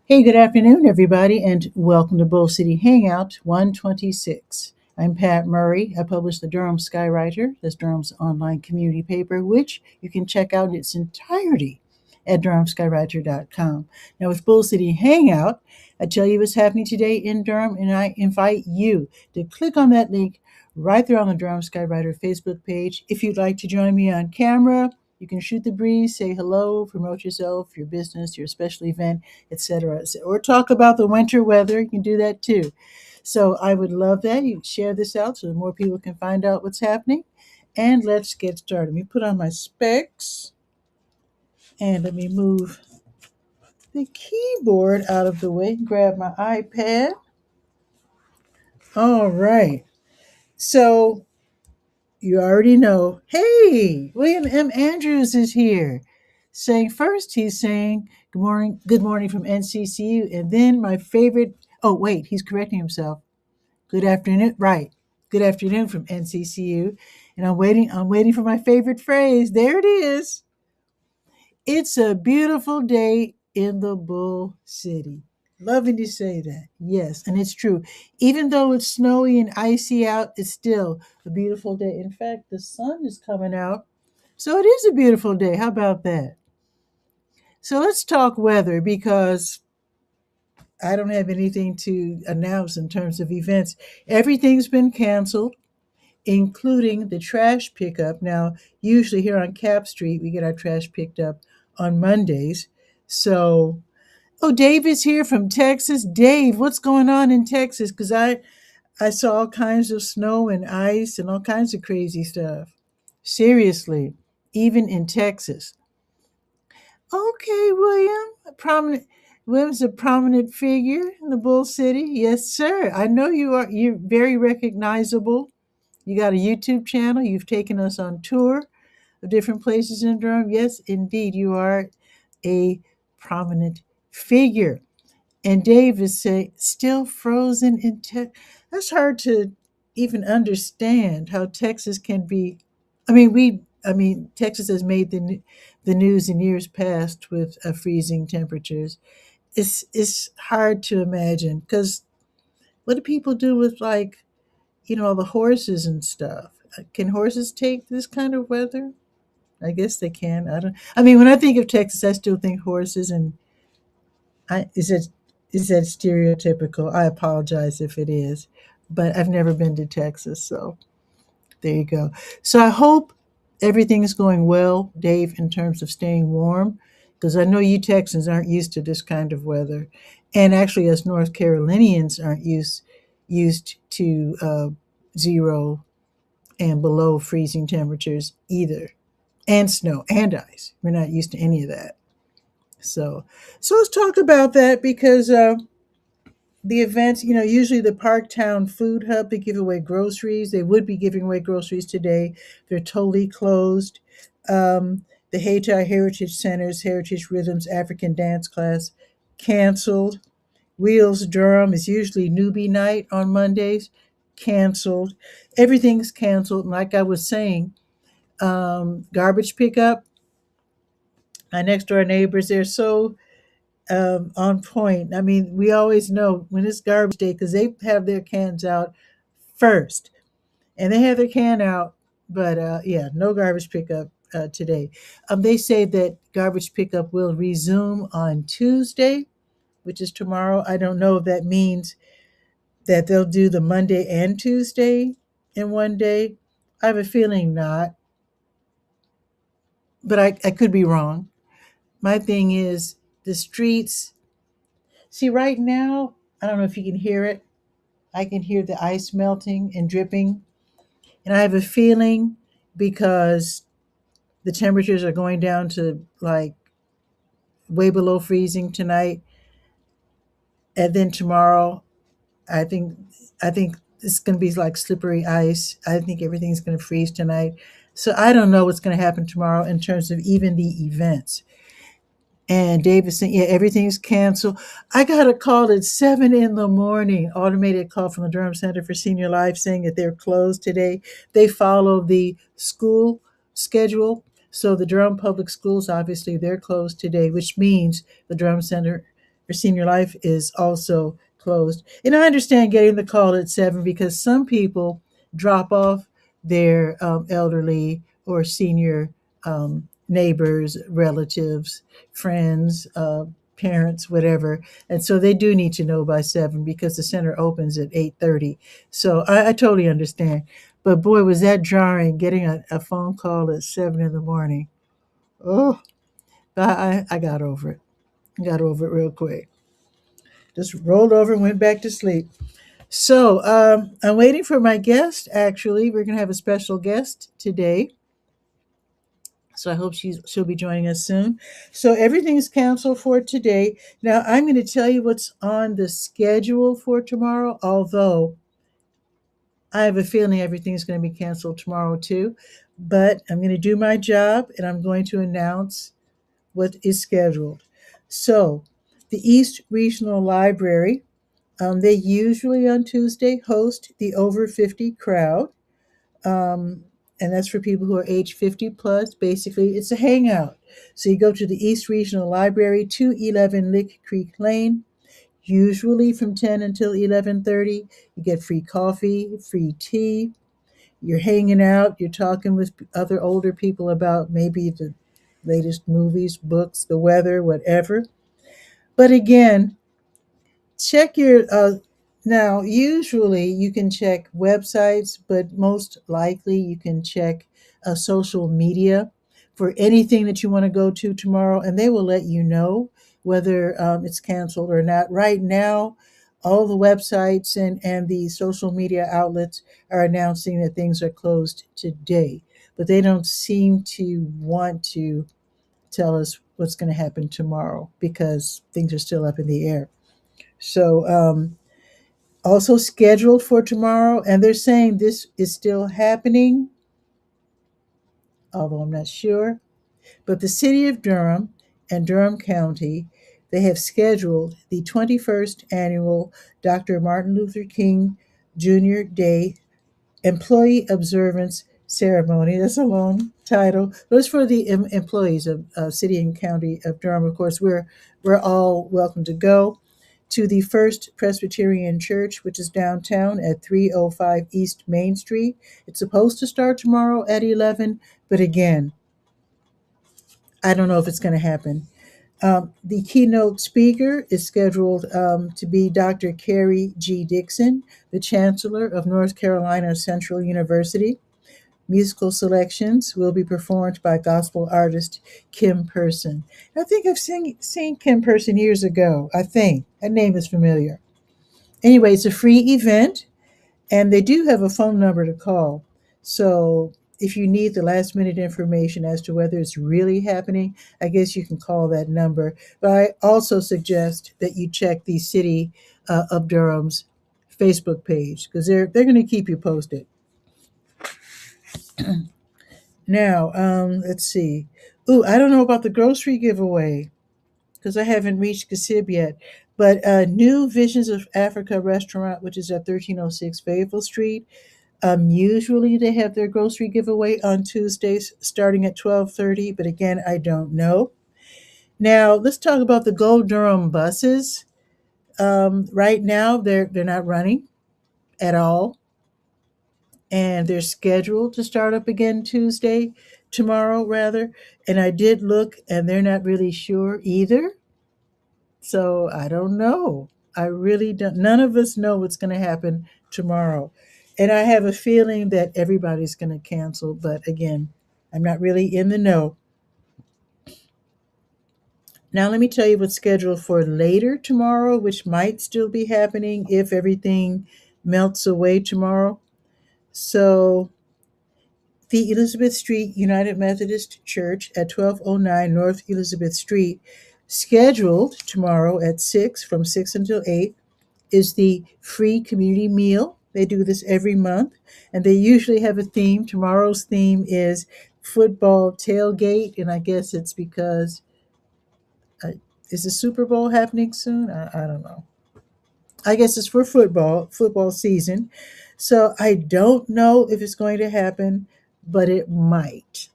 Hey, good afternoon, everybody, and welcome to Bull City Hangout 126. I'm Pat Murray. I publish the Durham Skywriter, that's Durham's online community paper, which you can check out in its entirety at durhamskywriter.com. Now, with Bull City Hangout, I tell you what's happening today in Durham, and I invite you to click on that link right there on the Durham Skywriter Facebook page. If you'd like to join me on camera, you can shoot the breeze, say hello, promote yourself, your business, your special event, etc. Or talk about the winter weather. You can do that too. So I would love that. You share this out so that more people can find out what's happening. And let's get started. Let me put on my specs and let me move the keyboard out of the way. Grab my iPad. All right. So you already know. Hey, William M. Andrews is here. Saying first, he's saying good morning from NCCU, and then my favorite. Oh wait, he's correcting himself. Good afternoon, right? Good afternoon from NCCU, and I'm waiting. I'm waiting for my favorite phrase. There it is. It's a beautiful day in the Bull City. Loving to say that. Yes, and it's true. Even though it's snowy and icy out, it's still a beautiful day. In fact, the sun is coming out, so it is a beautiful day. How about that? So let's talk weather because I don't have anything to announce in terms of events. Everything's been canceled, including the trash pickup. Now, usually here on Cap Street, we get our trash picked up on Mondays. So, oh, Dave is here from Texas. Dave, what's going on in Texas? Because I saw all kinds of snow and ice and all kinds of crazy stuff. Seriously, even in Texas. Okay, William, a prominent. William's a prominent figure in the Bull City. Yes, sir. I know you are. You're very recognizable. You got a YouTube channel. You've taken us on tour of different places in Durham. Yes, indeed, you are a prominent figure. And Dave is saying, still frozen in Texas. That's hard to even understand how Texas can be. Texas has made the news in years past with freezing temperatures. It's hard to imagine because what do people do with all the horses and stuff? Can horses take this kind of weather? I guess they can. I don't. I mean, when I think of Texas, I still think horses, and I is that stereotypical? I apologize if it is, but I've never been to Texas, so there you go. So I hope everything is going well, Dave, in terms of staying warm, because I know you Texans aren't used to this kind of weather, and actually, us North Carolinians aren't used to zero and below freezing temperatures either, and snow and ice. We're not used to any of that. So, so let's talk about that because the events, usually the Parktown Food Hub, they give away groceries. They would be giving away groceries today. They're totally closed. The Hayti Heritage Center's Heritage Rhythms African Dance class canceled. Wheels Durham is usually newbie night on Mondays, canceled. Everything's canceled. And like I was saying, garbage pickup. My next door neighbors, they're so on point. I mean, we always know when it's garbage day because they have their cans out first, and they have their can out. But yeah, no garbage pickup today. They say that garbage pickup will resume on Tuesday, which is tomorrow. I don't know if that means that they'll do the Monday and Tuesday in one day. I have a feeling not, but I could be wrong. My thing is the streets. See, right now, I don't know if you can hear it. I can hear the ice melting and dripping. And I have a feeling because the temperatures are going down to like way below freezing tonight. And then tomorrow, I think I think it's going to be like slippery ice. I think everything's going to freeze tonight. So I don't know what's going to happen tomorrow in terms of even the events. And David said, yeah, everything's canceled. I got a call at 7 in the morning, automated call from the Durham Center for Senior Life saying that they're closed today. They follow the school schedule. So the Durham Public Schools, obviously, they're closed today, which means the Durham Center for Senior Life is also closed. And I understand getting the call at 7 because some people drop off their elderly or senior neighbors, relatives, friends, parents, whatever. And so they do need to know by 7 because the center opens at 8:30. So I totally understand. But boy, was that jarring getting a phone call at 7 in the morning. Oh, I got over it. Got over it real quick. Just rolled over and went back to sleep. So I'm waiting for my guest. Actually, we're going to have a special guest today. So I hope she'll be joining us soon. So everything is canceled for today. Now I'm going to tell you what's on the schedule for tomorrow. Although I have a feeling everything's going to be canceled tomorrow too. But I'm going to do my job and I'm going to announce what is scheduled. So the East Regional Library. They usually on Tuesday host the over 50 crowd. Um, and that's for people who are age 50 plus. Basically, it's a hangout. So you go to the East Regional Library, 211 Lick Creek Lane, usually from 10 until 11:30. You get free coffee, free tea. You're hanging out, you're talking with other older people about maybe the latest movies, books, the weather, whatever. But again, check your now usually you can check websites, but most likely you can check social media for anything that you want to go to tomorrow, and they will let you know whether it's canceled or not. Right now, all the websites and the social media outlets are announcing that things are closed today, but they don't seem to want to tell us what's going to happen tomorrow because things are still up in the air. So, also scheduled for tomorrow, and they're saying this is still happening, although I'm not sure. But the city of Durham and Durham County, they have scheduled the 21st annual Dr. Martin Luther King Jr. Day Employee Observance Ceremony. That's a long title, but it's for the employees of City and County of Durham. Of course, we're all welcome to go to the First Presbyterian Church, which is downtown at 305 East Main Street. It's supposed to start tomorrow at 11, but again, I don't know if it's going to happen. The keynote speaker is scheduled to be Dr. Carrie G. Dixon, the Chancellor of North Carolina Central University. Musical selections will be performed by gospel artist Kim Person. I think I've seen Kim Person years ago. I think that name is familiar. Anyway, it's a free event, and they do have a phone number to call. So if you need the last minute information as to whether it's really happening, I guess you can call that number. But I also suggest that you check the City of Durham's Facebook page because they're going to keep you posted. Now, let's see. Ooh, I don't know about the grocery giveaway because I haven't reached Kasib yet. But New Visions of Africa restaurant, which is at 1306 Fayetteville Street, usually they have their grocery giveaway on Tuesdays starting at 12:30. But again, I don't know. Now, let's talk about the Go Durham buses. Right now, they're not running at all, and they're scheduled to start up again tomorrow rather. And I did look, and they're not really sure either. So I don't know. I really don't. None of us know what's going to happen tomorrow. And I have a feeling that everybody's going to cancel. But again, I'm not really in the know. Now, let me tell you what's scheduled for later tomorrow, which might still be happening if everything melts away tomorrow. So, the Elizabeth Street United Methodist Church at 1209 North Elizabeth Street, scheduled tomorrow at 6 from 6 until 8, is the free community meal. They do this every month, and they usually have a theme. Tomorrow's theme is football tailgate, and I guess it's because is the Super Bowl happening soon? I don't know. I guess it's for football season. So I don't know if it's going to happen, but it might.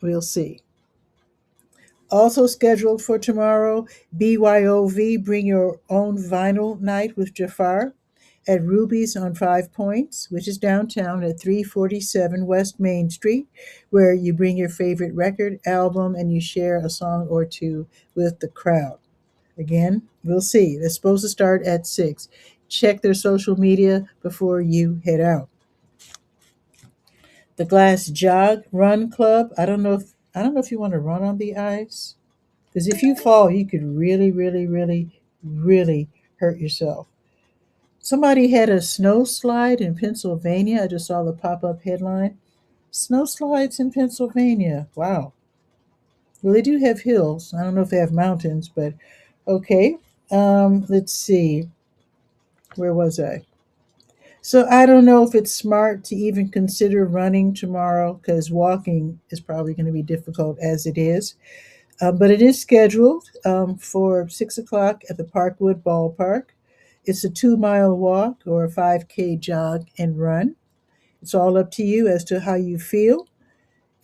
We'll see. Also scheduled for tomorrow, BYOV, Bring Your Own Vinyl Night with Jafar at Ruby's on Five Points, which is downtown at 347 West Main Street, where you bring your favorite record, album, and you share a song or two with the crowd. Again, we'll see. They're supposed to start at 6. Check their social media before you head out. The Glass Jog Run Club. I don't know if you want to run on the ice, because if you fall, you could really, really, really, really hurt yourself. Somebody had a snow slide in Pennsylvania. I just saw the pop up headline. Snow slides in Pennsylvania. Wow. Well, they do have hills. I don't know if they have mountains, but okay. Let's see. Where was I? So I don't know if it's smart to even consider running tomorrow because walking is probably going to be difficult as it is. But it is scheduled for 6 o'clock at the Parkwood Ballpark. It's a 2 mile walk or a 5K jog and run. It's all up to you as to how you feel.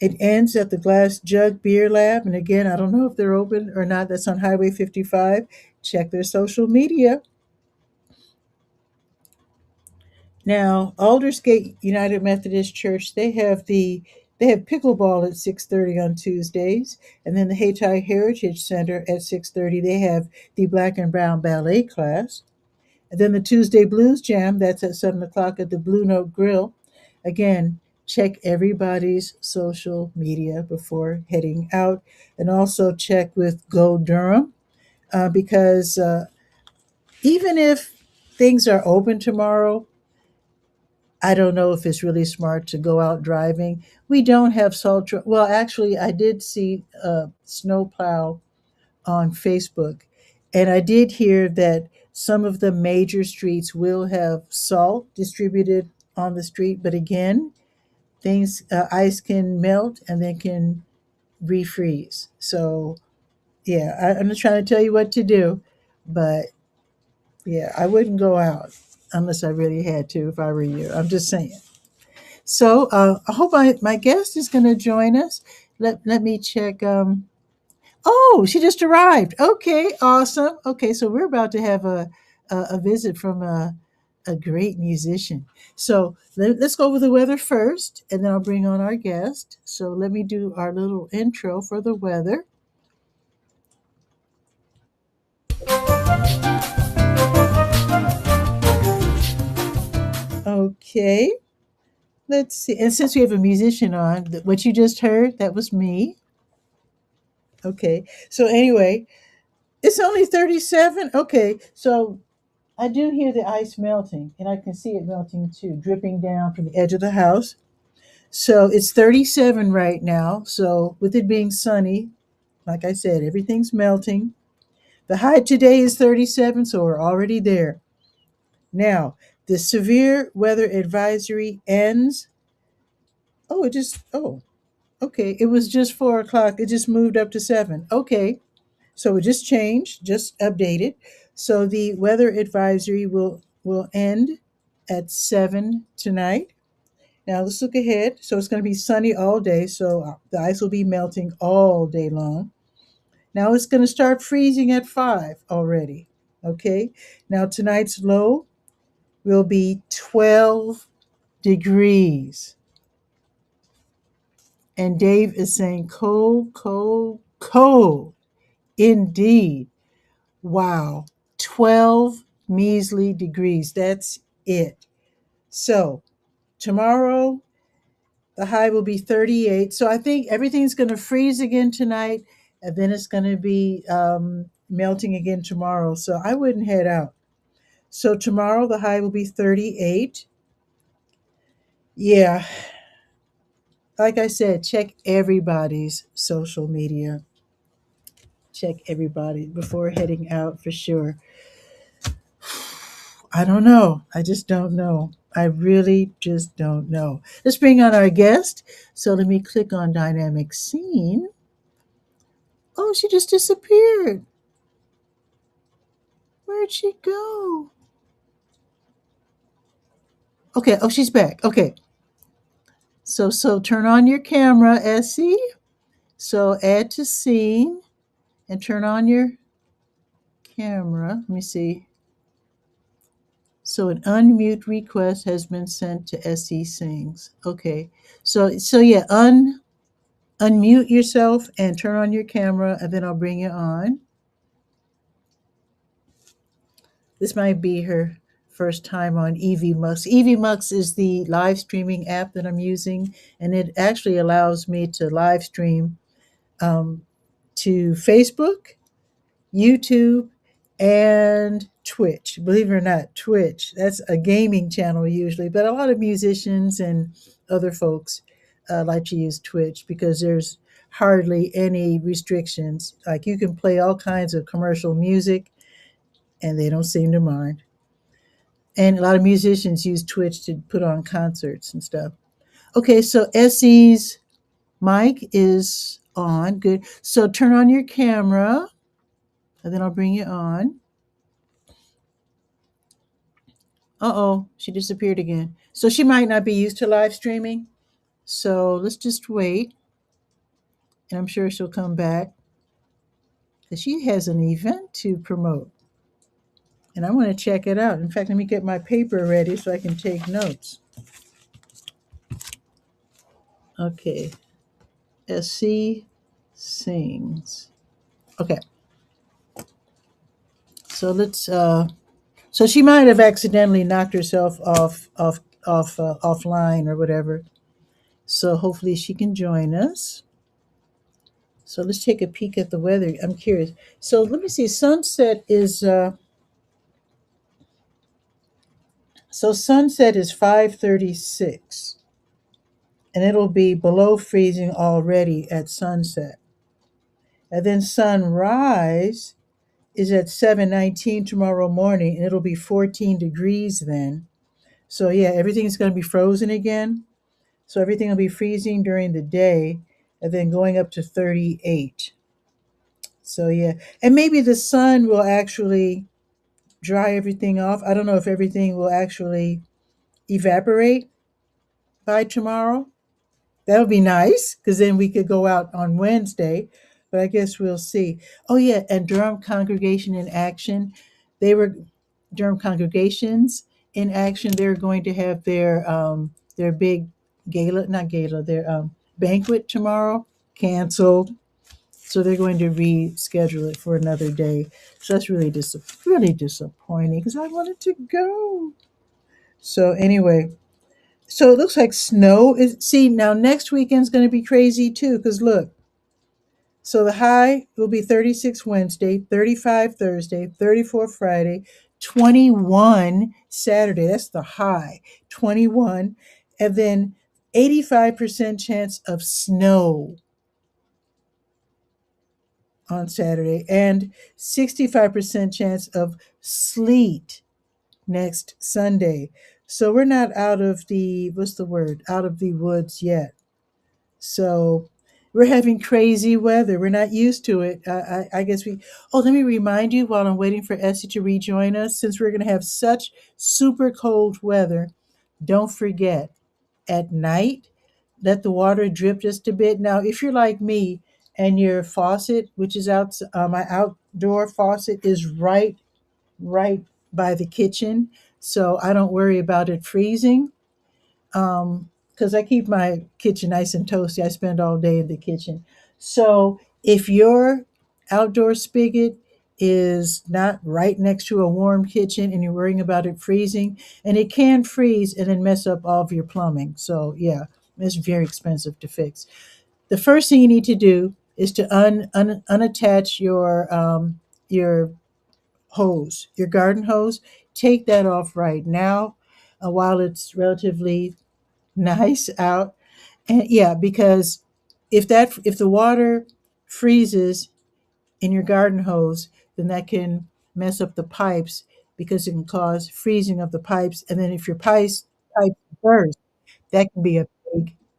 It ends at the Glass Jug Beer Lab. And again, I don't know if they're open or not. That's on Highway 55. Check their social media. Now, Aldersgate United Methodist Church, they have pickleball at 6:30 on Tuesdays, and then the Hayti Heritage Center at 6:30 they have the Black and Brown Ballet class. And then the Tuesday Blues Jam, that's at 7 o'clock at the Blue Note Grill. Again, check everybody's social media before heading out, and also check with Go Durham because even if things are open tomorrow, I don't know if it's really smart to go out driving. We don't have well, actually, I did see a snowplow on Facebook, and I did hear that some of the major streets will have salt distributed on the street. But again, things ice can melt and then can refreeze. So yeah, I'm not trying to tell you what to do, but yeah, I wouldn't go out unless I really had to. If I were you, I'm just saying. So I hope my guest is going to join us. Let me check. Oh, she just arrived. Okay, awesome. Okay, so we're about to have a visit from a great musician. So let's go over the weather first, and then I'll bring on our guest. So let me do our little intro for the weather. Okay, let's see. And since we have a musician on, what you just heard, that was me. Okay, so anyway, it's only 37. Okay, so I do hear the ice melting, and I can see it melting too, dripping down from the edge of the house. So it's 37 right now. So with it being sunny, like I said, everything's melting. The high today is 37, so we're already there. Now, the severe weather advisory ends. Okay. It was just 4 o'clock. It just moved up to 7. Okay. So it just changed, just updated. So the weather advisory will end at 7 tonight. Now let's look ahead. So it's going to be sunny all day. So the ice will be melting all day long. Now it's going to start freezing at 5 already. Okay. Now tonight's low will be 12 degrees. And Dave is saying cold, cold, cold. Indeed. Wow. 12 measly degrees. That's it. So tomorrow, the high will be 38. So I think everything's going to freeze again tonight, and then it's going to be melting again tomorrow. So I wouldn't head out. So tomorrow, the high will be 38. Yeah. Like I said, check everybody's social media. Check everybody before heading out for sure. I don't know. I just don't know. I really just don't know. Let's bring on our guest. So let me click on dynamic scene. Oh, she just disappeared. Where'd she go? Okay. Oh, she's back. Okay. So turn on your camera, Essie. So add to scene. and turn on your camera. Let me see. So an unmute request has been sent to SE Sings. Okay. So yeah, unmute yourself and turn on your camera, and then I'll bring you on. This might be her first time on EV Mux is the live streaming app that I'm using, and it actually allows me to live stream um, to Facebook, YouTube, and Twitch. Believe it or not, Twitch. That's a gaming channel usually, but a lot of musicians and other folks like to use Twitch because there's hardly any restrictions. Like you can play all kinds of commercial music and they don't seem to mind. And a lot of musicians use Twitch to put on concerts and stuff. Okay, so SE's mic is on. Good. So turn on your camera and then I'll bring you on. Uh-oh, she disappeared again. So she might not be used to live streaming. So let's just wait. And I'm sure she'll come back because she has an event to promote. And I want to check it out. In fact, let me get my paper ready so I can take notes. Okay. SC Sings. Okay. So let's so she might have accidentally knocked herself offline or whatever. So hopefully she can join us. So let's take a peek at the weather. I'm curious. So let me see. Sunset is 5:36, and it'll be below freezing already at sunset. And then sunrise is at 7:19 tomorrow morning, and it'll be 14 degrees then. So yeah, everything's going to be frozen again. So everything will be freezing during the day, and then going up to 38. So yeah, and maybe the sun will actually dry everything off. I don't know if everything will actually evaporate by tomorrow. That would be nice because then we could go out on Wednesday, but I guess we'll see. Oh yeah, and Durham Congregation in Action, they were Durham Congregations in Action. They're going to have their big gala, not gala, their banquet tomorrow canceled. So they're going to reschedule it for another day. So that's really disappointing because I wanted to go. So anyway, so it looks like snow is. See, now next weekend's going to be crazy too because look. So the high will be 36 Wednesday, 35 Thursday, 34 Friday, 21 Saturday. That's the high. 21, and then 85% chance of snow on Saturday and 65% chance of sleet next Sunday. So we're not out of the what's the word? Out of the woods yet. So we're having crazy weather. We're not used to it. I guess we. Oh, let me remind you while I'm waiting for Essie to rejoin us, since we're going to have such super cold weather, don't forget at night, let the water drip just a bit. Now, if you're like me and your faucet, which is out, my outdoor faucet is right by the kitchen, so I don't worry about it freezing. Because I keep my kitchen nice and toasty. I spend all day in the kitchen. So if your outdoor spigot is not right next to a warm kitchen and you're worrying about it freezing, and it can freeze and then mess up all of your plumbing. So yeah, it's very expensive to fix. The first thing you need to do is to unattach your hose, your garden hose. Take that off right now while it's relatively nice out. And yeah, because if the water freezes in your garden hose, then that can mess up the pipes because it can cause freezing of the pipes. And then if your pipes burst, that can be a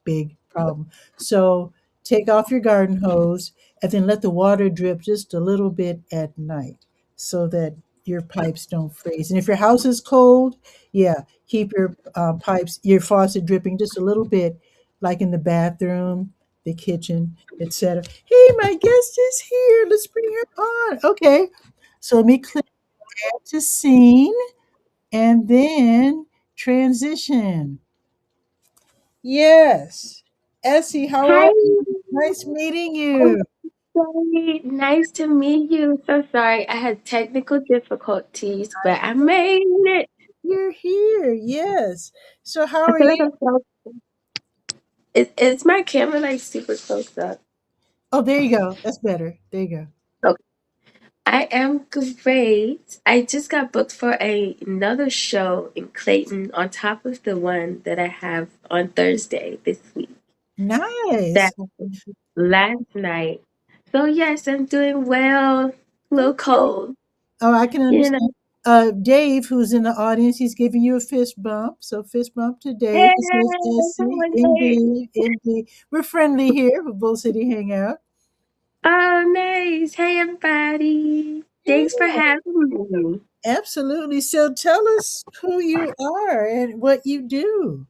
big problem. So take off your garden hose and then let the water drip just a little bit at night so that your pipes don't freeze. And if your house is cold, yeah, keep your pipes, your faucet dripping just a little bit, like in the bathroom the kitchen, etc. Hey, my guest is here. Let's bring her on. Okay, so let me click to scene and then transition. Yes. Essie, how Hi, are you? Nice meeting it's you. very nice to meet you. So sorry, I had technical difficulties, but I made it. You're here. Yes. So, how I are feel like you? I'm so. Is my camera like super close up? Oh, there you go. That's better. There you go. Okay. I am great. I just got booked for another show in Clayton on top of the one that I have on Thursday this week. That Nice. happened last night. So yes, I'm doing well. A little Okay. cold, Oh, I can you know. understand. Dave, who's in the audience, he's giving you a fist bump. So, fist bump to Dave. Hey, He says, Essie, someone. indeed, indeed. We're friendly here with Bull City Hangout. Oh, nice. Hey, everybody. Yeah, Thanks for having me. absolutely. So, tell us who you are and what you do.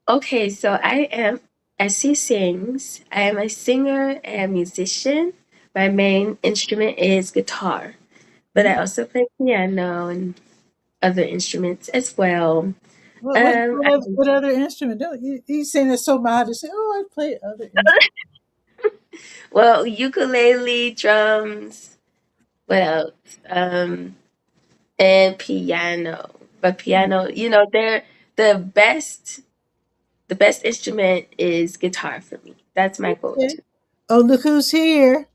Okay, so I am Essie Sings. I am a singer and musician. My main instrument is guitar, but I Ooh. also play piano and other instruments as well. I, What other instrument? Don't you saying it so modest? Say, oh, I play other instruments. well, ukulele, drums, what else? And piano. But piano, they're the best The best instrument is guitar for me. That's my Okay. go-to. Oh, look who's here.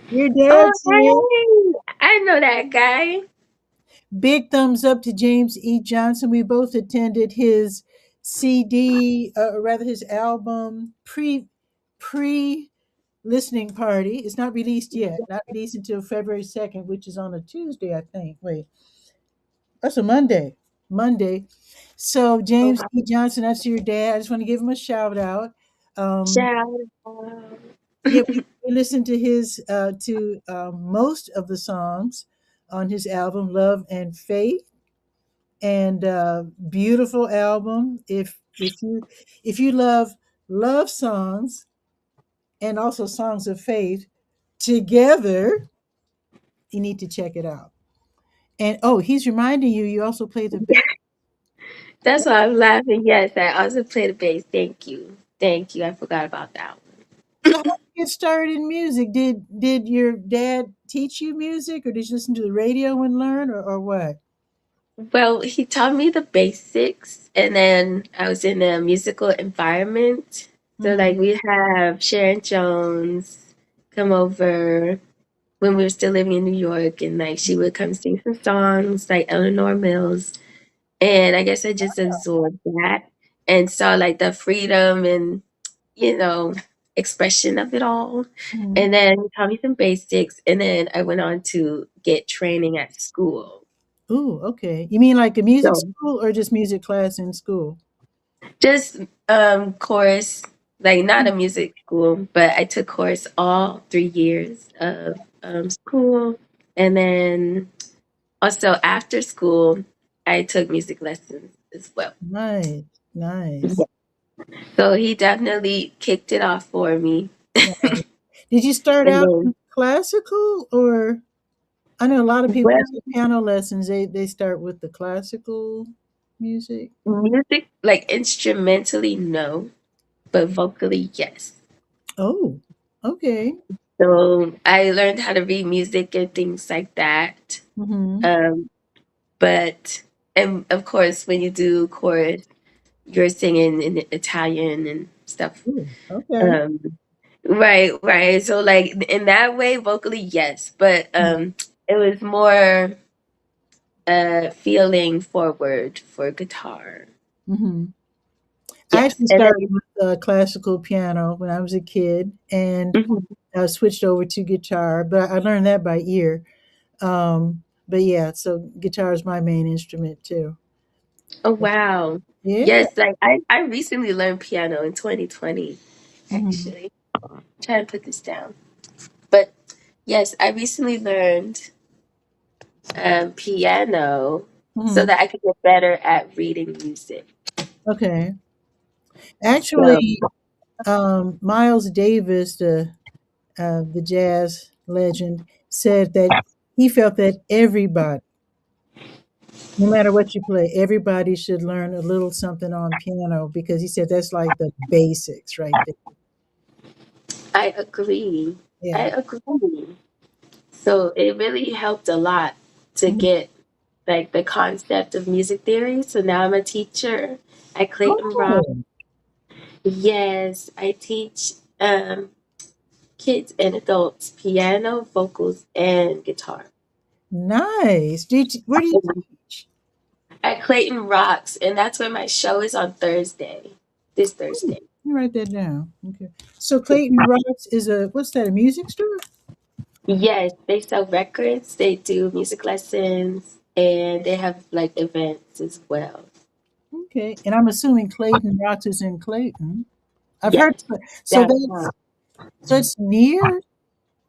Your Oh, dad's here. hey! I know that guy. Big thumbs up to James E. Johnson. We both attended his CD, or rather his album pre listening party. It's not released yet. Not released until February 2nd, which is on a Tuesday, I think. Wait, that's a Monday. Monday. So Oh, James wow. E. Johnson, that's your dad. I just want to give him a shout out. Um, Shout out. yeah, we listened to his most of the songs on his album Love and Faith, and beautiful album. If you love songs and also songs of faith together, you need to check it out. And oh, he's reminding you, you also play the bass. That's why I'm laughing. Yes, I also play the bass. Thank you. Thank you. I forgot about that So one. how did you get started in music? Did your dad teach you music, or did you listen to the radio and learn, or what? Well, he taught me the basics, and then I was in a musical environment. So, Hmm. like, we have Sharon Jones come over when we were still living in New York, and like she would come sing some songs, like Eleanor Mills. And I guess I just absorbed that and saw like the freedom and, you know, expression of it all. Hmm. And then he taught me some basics. And then I went on to get training at school. Ooh, okay. You mean like a music So school or just music class in school? just chorus, like not a music school, but I took chorus all 3 years of school. And then also after school, I took music lessons as well. Nice, Yeah. nice. So he definitely kicked it off for me. Nice. Did you start And out then, in classical, or I know a lot of people well, who take piano lessons, they start with the classical music. music, like instrumentally, no, but vocally, yes. Oh, okay. So I learned how to read music and things like that. Mm-hmm. Um, but, and of course, when you do chorus, you're singing in Italian and stuff. Ooh, okay. Um, right, right. So, like, in that way, vocally, yes. But it was more feeling forward for guitar. Mm-hmm. I Yes. actually And started then, with classical piano when I was a kid, and mhm. I switched over to guitar, but I learned that by ear. But yeah, so guitar is my main instrument too. Oh, wow. Yeah. Yes, like I recently learned piano in 2020, Mm-hmm. actually. Try to put this down. But yes, I recently learned piano so Mm-hmm. that I could get better at reading music. Okay. So, Actually, Miles Davis, the jazz legend, said that he felt that everybody, no matter what you play, everybody should learn a little something on piano because he said that's like the basics right there. I agree. I Yeah. agree. So it really helped a lot to Mhm. get like the concept of music theory. So now I'm a teacher at Clayton Ross. Oh, Yes, I teach kids and adults piano, vocals, and guitar. nice. Where do you teach? At Clayton Rocks, and that's where my show is on Thursday. This Oh, Thursday. you write that down. Okay. So Clayton Rocks is what's that? A music store? Yes, they sell records, they do music lessons, and they have like events as well. Okay. And I'm assuming Clayton Rocks is in Clayton. I've heard. Yes, So downtown. it's near.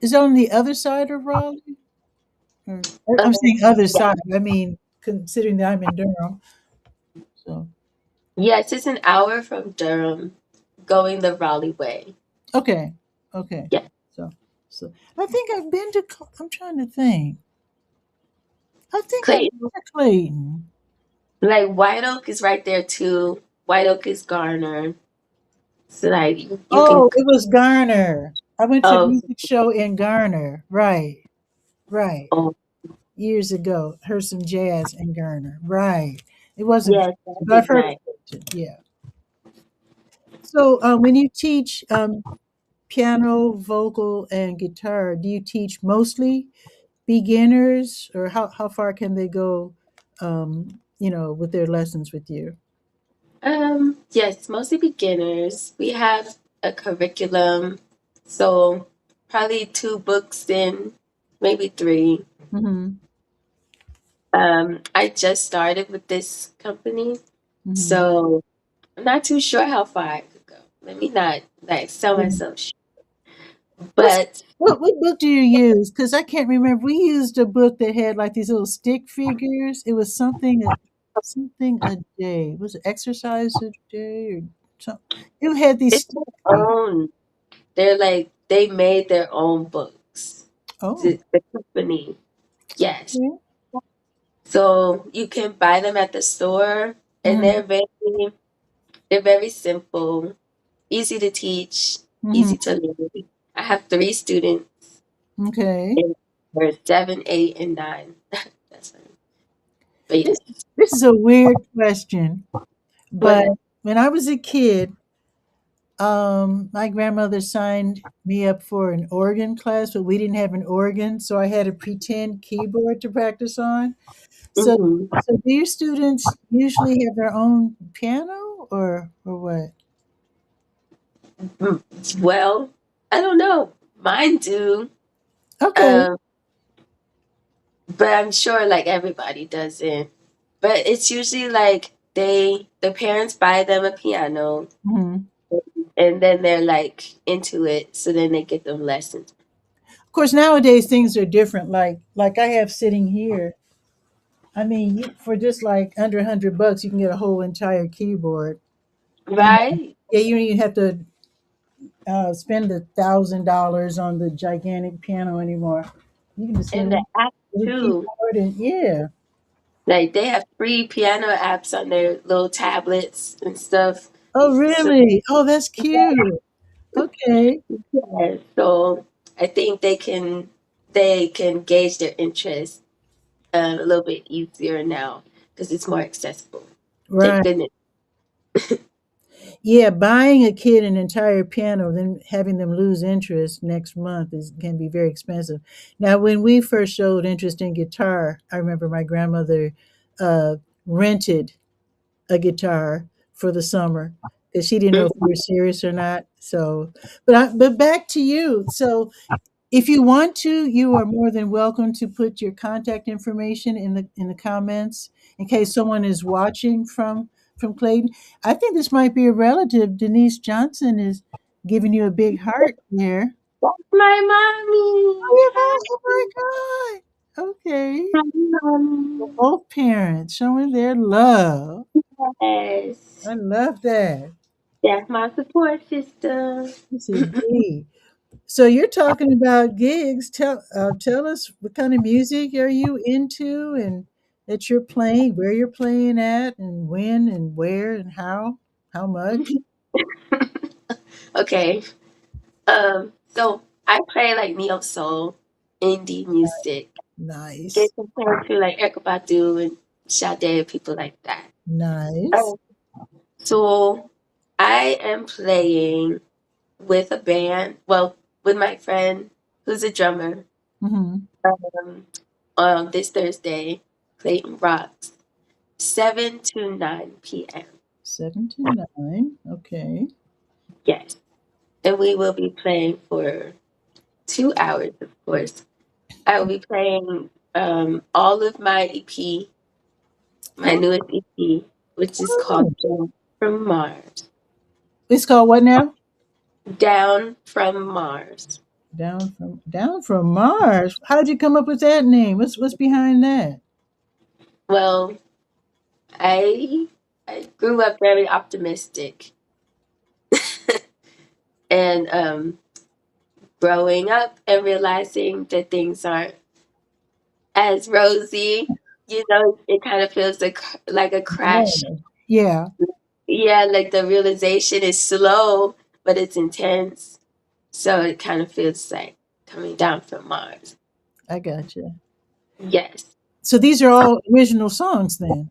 Is it on the other side of Raleigh? Uh, I'm saying other yeah. side. I mean, considering that I'm in Durham. So Yes, it's an hour from Durham going the Raleigh way. okay, okay. Yeah. So so I think I've been to. I'm trying to think. I think I've Clayton, been to Clayton. like White Oak is right there too. White Oak is Garner. So like you can Oh, it was Garner. I went to a oh, music show in Garner. Right, right. oh Years ago, heard some jazz in Garner. Right. It wasn't yes, Clayton, that but I've was heard nice. of Clayton. Yeah. So when you teach piano, vocal, and guitar, do you teach mostly beginners, or how far can they go? With their lessons with you. Yes, mostly beginners. We have a curriculum, so probably two books in, maybe three. Hmm. I just started with this company, Hmm. so I'm not too sure how far I could go. Let me not like sell Yeah. myself What's but what book do you use? Because I can't remember. We used a book that had like these little stick figures. It was something a day. Was it exercise a day or something? It had these it's stick their figures. own. They're like they made their own books. Oh, The company, yes. okay. So you can buy them at the store, and Hmm. they're very simple, easy to teach, Hmm. easy to learn. I have three students, Okay. and they're 7, 8, and 9. That's funny, but This yes. this is a weird question, Go but ahead. when I was a kid, my grandmother signed me up for an organ class, but we didn't have an organ, so I had a pretend keyboard to practice on. So, Mhm. so do your students usually have their own piano or what? Well, I don't know. Mine do, Okay. um, but I'm sure like everybody doesn't. But it's usually like the parents buy them a piano, Mhm. and then they're like into it, so then they get them lessons. Of course, nowadays things are different. Like I have sitting here. I mean, for just like under $100, you can get a whole entire keyboard. You know, Right? yeah, you don't even have to spend $1,000 on the gigantic piano anymore. You can just get And the app a little too. keyboard and yeah. Like they have free piano apps on their little tablets and stuff. Oh, So, really? Oh, that's cute. Okay. yeah, so I think they can gauge their interest a little bit easier now because it's more accessible. Thank Right. goodness. Yeah, buying a kid an entire piano, then having them lose interest next month can be very expensive. Now, when we first showed interest in guitar, I remember my grandmother uh, rented a guitar for the summer because she didn't know if we were serious or not. So, but back to you. So, if you want to, you are more than welcome to put your contact information in the comments in case someone is watching from Clayton. I think this might be a relative. Denise Johnson is giving you a big heart there. That's my mommy. Oh, Hi, oh my God. Okay. mommy. Both parents showing their love. I Yes. love that. That's my support system. Yes, indeed. So you're talking about gigs. Tell us what kind of music are you into, and that you're playing, where you're playing at, and when, and where, and how much. Okay. So I play like neo soul, indie music. Get Nice, compared to like Erykah Badu and Sade, people like that. nice. Um, so I am playing with a band, well, with my friend who's a drummer, Hmm. um, on this Thursday, Clayton Rocks, 7 to 9 p.m. 7 to 9. Okay. Yes. And we will be playing for 2 hours, of course. I will be playing all of my EP, my Oh, newest EP, which is called oh. Down from Mars. It's called what now? Down from Mars. Down from Mars. How did you come up with that name? What's behind that? Well, I I grew up very optimistic, and growing up and realizing that things aren't as rosy, it kind of feels like a crash. Oh, yeah, Yeah, like the realization is slow, but it's intense. So it kind of feels like coming down from Mars. I got you. Yes. So these are all original songs then.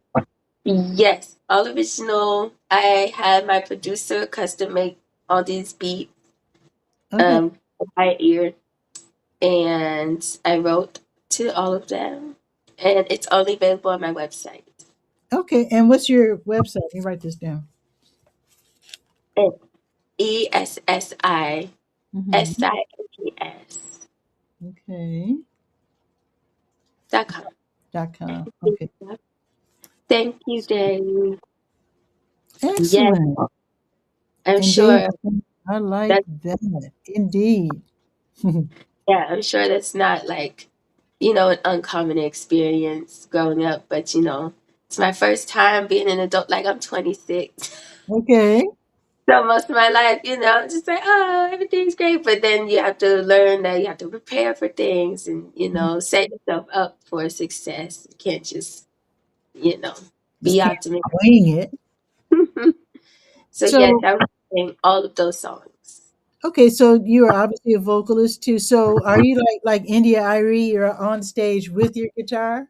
Yes. All original. I had my producer custom make all these beats Okay. by ear, and I wrote to all of them. And it's only available on my website. Okay. And what's your website? Let me write this down. It's Hmm. Okay. ESSINTS.com. .com. Okay. Thank you, Dave. Yes, Excellent. I'm sure Engaging. I like that that. Indeed. yeah, I'm sure that's not like, an uncommon experience growing up, but it's my first time being an adult. Like I'm 26. Okay. So most of my life, just like, oh, everything's great. But then you have to learn that you have to prepare for things and, set yourself up for success. You can't just, you know, Just be can't optimistic. wing it. So yes, So, I was sing all of those songs. okay, so you are obviously a vocalist too. So, are you like India Irie? You're on stage with your guitar.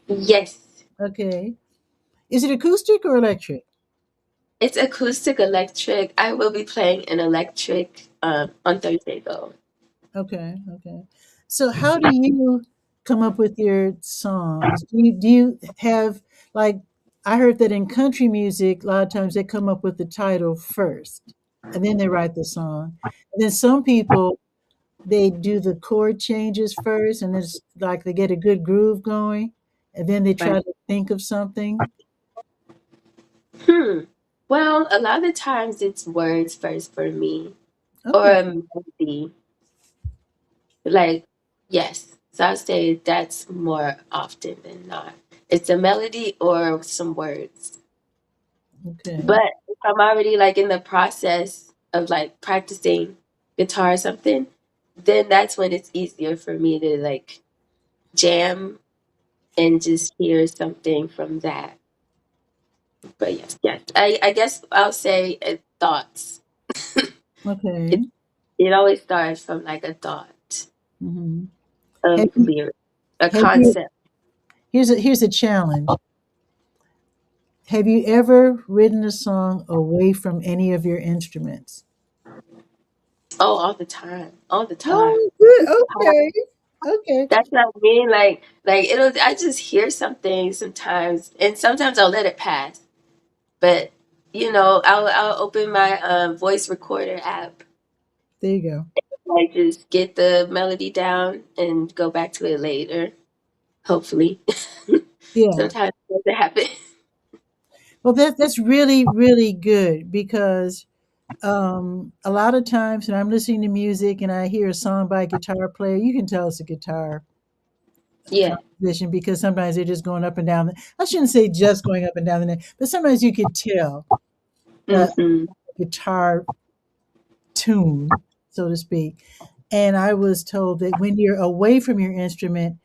Yes. Okay. Is it acoustic or electric? It's acoustic electric. I will be playing an electric on Thursday though. Okay. Okay. So, how do you come up with your songs? Do you have like I heard that in country music, a lot of times they come up with the title first, and then they write the song. And then some people they do the chord changes first, and it's like they get a good groove going, and then they Right. try to think of something. Hmm. Well, a lot of times it's words first for me or Okay, a melody. Like, yes. So I'll say that's more often than not. It's a melody or some words. okay, But if I'm already like in the process of like practicing guitar or something, then that's when it's easier for me to like jam and just hear something from that. But yes, yes. I guess I'll say thoughts. okay. it it always starts from like a thought Hmm. Have of you, lyric, a have you, concept. here's a challenge. Have you ever written a song away from any of your instruments? Oh, all the time, all the time. Oh, good. Okay, okay. That's what I mean. Like it'll. I just hear something sometimes, and sometimes I'll let it pass. But I'll open my voice recorder app. There you go. I just get the melody down and go back to it later. Hopefully, Yeah. sometimes it doesn't happen. Well, that's really really good because a lot of times when I'm listening to music and I hear a song by a guitar player, you can tell it's a guitar Yeah. composition because sometimes they're just going up and down. I shouldn't say just going up and down the neck, but sometimes you could tell the Hmm. guitar tune, so to speak. And I was told that when you're away from your instrument,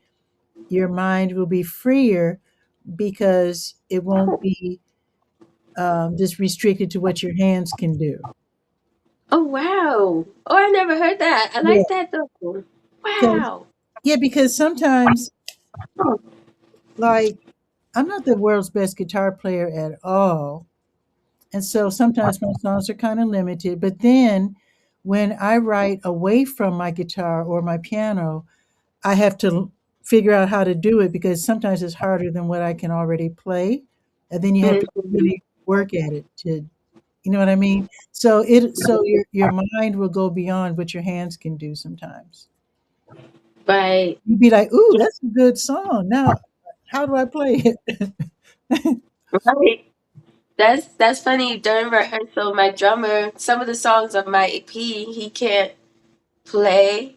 your mind will be freer because it won't be just restricted to what your hands can do. Oh, wow. Oh, I never heard that. I Yeah, like that though. because Wow. yeah, because sometimes, like, I'm not the world's best guitar player at all, and so sometimes my songs are kind of limited. But then, when I write away from my guitar or my piano, I have to figure out how to do it because sometimes it's harder than what I can already play, and then you have to Mhm. really work at it to, you know what I mean? So your mind will go beyond what your hands can do sometimes. Right. You'd be like, "Ooh, that's a good song. Now, how do I play it?" Right. That's funny. During rehearsal, my drummer, some of the songs of my EP, he can't play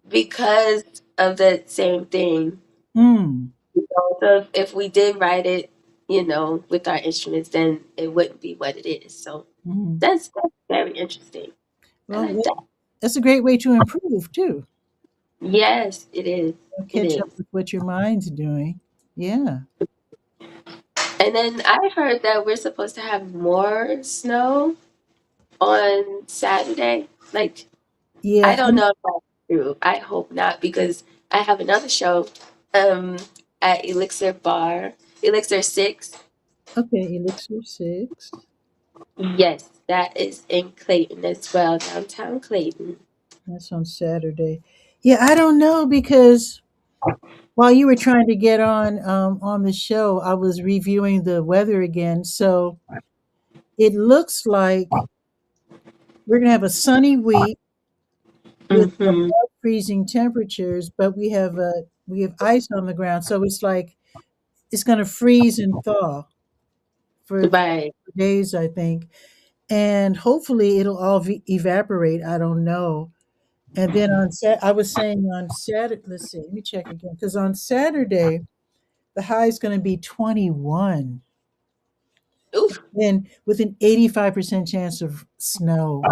because of the same thing. Mm, So if we did write it, with our instruments, then it wouldn't be what it is. So mhm. that's very interesting. I Well, like that. that's a great way to improve too. Yes, it is. It Catch up is. with what your mind's doing. Yeah. And then I heard that we're supposed to have more snow on Saturday. Like, I Yeah. don't know if that's true. I hope not because I have another show um at Elixir 6. Okay, Elixir 6. Yes, that is in Clayton as well, downtown Clayton. That's on Saturday. Yeah, I don't know because while you were trying to get on the show, I was reviewing the weather again. So it looks like we're gonna have a sunny week with Mm-hmm. above freezing temperatures, but we have ice on the ground, so it's like it's gonna freeze and thaw for Right. days, I think, and hopefully it'll all evaporate. I don't know. And then I was saying on Saturday. Let's see. Let me check again because on Saturday the high is going to be 21. Oof. Then with an 85% chance of snow.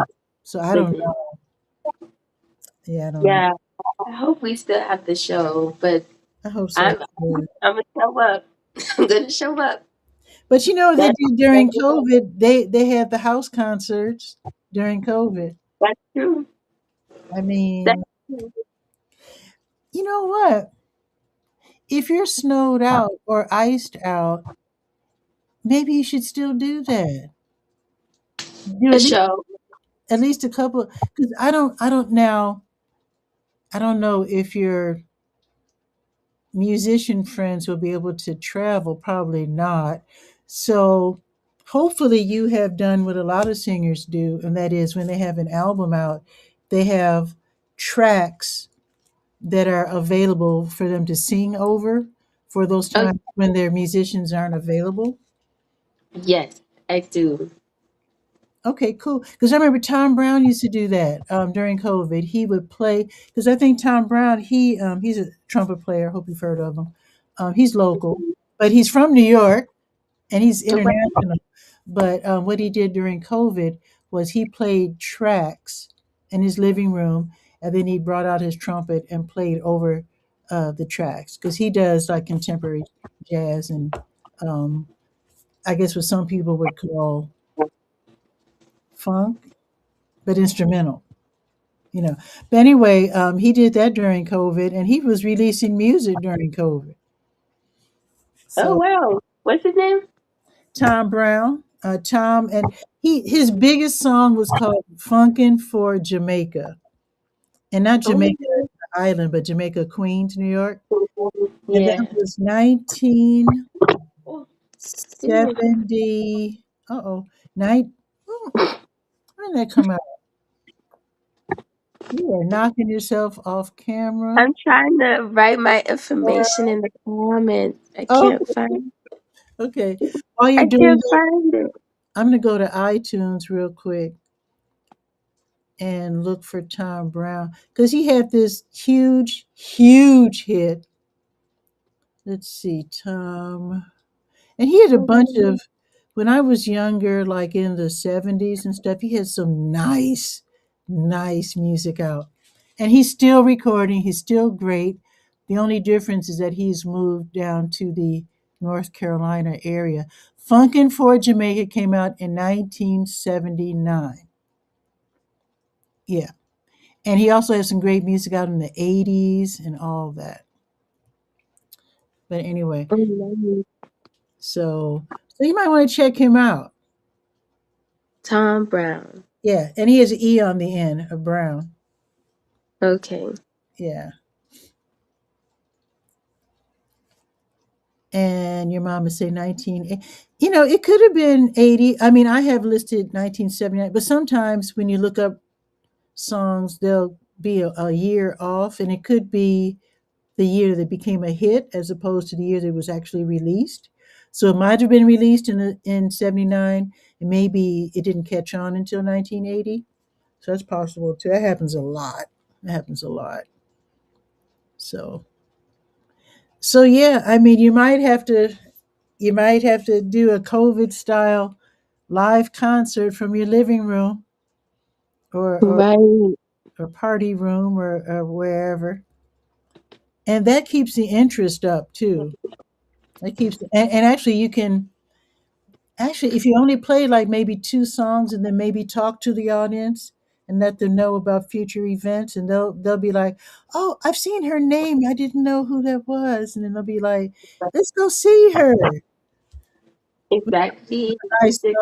So I don't Mhm. know. Yeah, I don't know. Yeah. I hope we still have the show, but I hope so I'm too. I'm gonna show up. I'm gonna show up. But you know they That, did that's during COVID. They had the house concerts during COVID. that's true. I That's mean, true. you know what? If you're snowed out or iced out, maybe you should still do that. Do A show. at least a couple because I don't know if your musician friends will be able to travel, probably not. So hopefully you have done what a lot of singers do, and that is when they have an album out, they have tracks that are available for them to sing over for those Oh, times when their musicians aren't available. yes, I do. Okay, cool. Because I remember Tom Brown used to do that during COVID. He would play because I think Tom Brown he's a trumpet player. Hope you've heard of him. He's local, but he's from New York and he's Well, international. But what he did during COVID was he played tracks in his living room, and then he brought out his trumpet and played over the tracks because he does like contemporary jazz and um, I guess what some people would call funk, but instrumental. You know. But anyway, he did that during COVID, and he was releasing music during COVID. oh So wow. What's his name? Tom Brown, Tom, and his biggest song was called "Funkin' for Jamaica," and not Oh, Jamaica the island, but Jamaica, Queens, New York, and that yeah. was 1970. Oh, excuse me. Oh, nine. When did that come out? You are knocking yourself off camera. I'm trying to write my information in the comments. I Oh, can't find okay. While you're I doing can't that, find it. I'm gonna go to iTunes real quick and look for Tom Brown because he had this huge hit. Let's see, Tom, and he had a bunch of when I was younger, like in the 70s and stuff, he had some nice music out. And he's still recording, he's still great. The only difference is that he's moved down to the North Carolina area. Funkin' for Jamaica came out in 1979. Yeah. And he also has some great music out in the 80s and all that. But anyway, Mhm. so you might want to check him out. Tom Brown. Yeah, and he has an E on the end of Brown. Okay. Yeah. And your mama say 19, you know, it could have been 80. I mean, I have listed 1979, but sometimes when you look up songs, they'll be a year off, and it could be the year that became a hit as opposed to the year that it was actually released. So it might have been released in 79, and maybe it didn't catch on until 1980. So that's possible too. That happens a lot. That happens a lot. So yeah, I mean, you might have to do a COVID style live concert from your living room or Right. party room or wherever, and that keeps the interest up too. That keeps and actually you can actually if you only play like maybe two songs and then maybe talk to the audience and let them know about future events, and they'll be like, oh, I've seen her name, I didn't know who that was, and then they'll be like, let's go see her. Exactly. Nice stuff.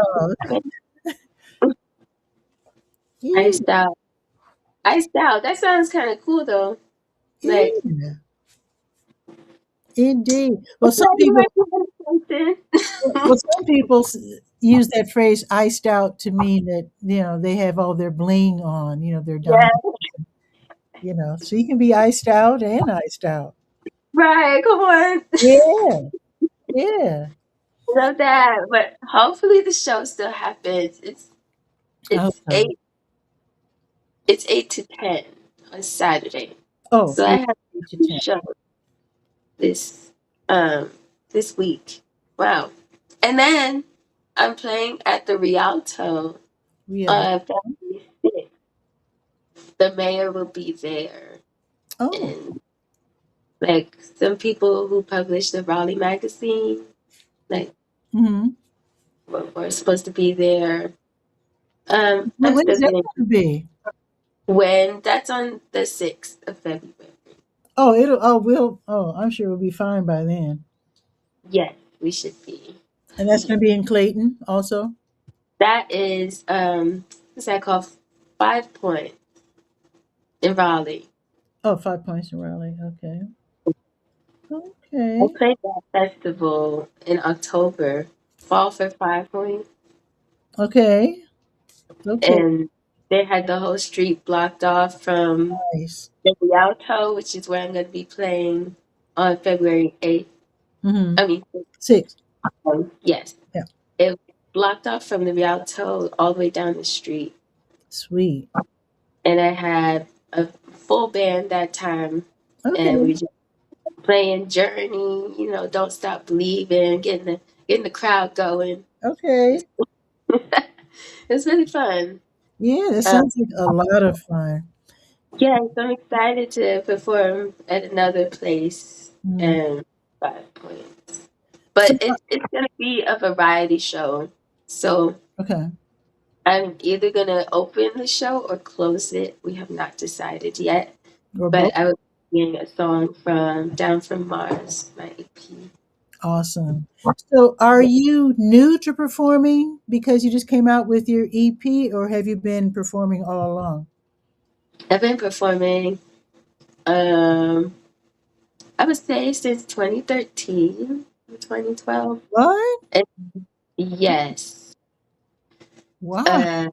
Yeah, Iced out. Iced out. That sounds kind of cool though. Like, yeah, indeed. Well, okay, some you people might be interested. well, some people use that phrase "iced out" to mean that they have all their bling on, their Yeah. diamonds, so you can be iced out and iced out. Right. Come on. Yeah, yeah. Love that. But hopefully the show still happens. It's I hope it's so. eight it's 8 to 10 on Saturday. Oh, So I eight, have 8 to 10. shows this um this week. Wow. And then I'm playing at the Rialto We have. on February 6th. The mayor will be there, Oh, and like some people who publish the Raleigh magazine, like mm-hmm. were supposed to be there. I'm When is still that getting going to be? when that's on the 6th of February. Oh, it'll. Oh, we'll. Oh, I'm sure we'll be fine by then. Yes, we should be. And that's going to be in Clayton, also. That is what's that called? 5 Point in Raleigh. Oh, 5 Points in Raleigh. Okay. I Okay. played that festival in October, Fall for 5 Point, Okay. Okay. and they had the whole street blocked off from Nice. the Rialto, which is where I'm going to be playing on February 8th. Mm-hmm. I mean, 6. yes, Yeah. it was blocked off from the Rialto all the way down the street, Sweet. and I had a full band that time, and we Okay. just playing Journey, Don't Stop Believing, getting the crowd going. Okay. It's really fun. Yeah, that Um, sounds like a lot of fun. yes, I'm excited to perform at another place Mm. and 5 points. So, But it's gonna be a variety show. So okay. I'm either gonna open the show or close it. We have not decided yet. Or both. But I was singing a song from Down from Mars, my EP. Awesome. So, are you new to performing because you just came out with your EP, or have you been performing all along? I've been performing um I would say since 2013 or 2012. What? And yes. Wow. Uh,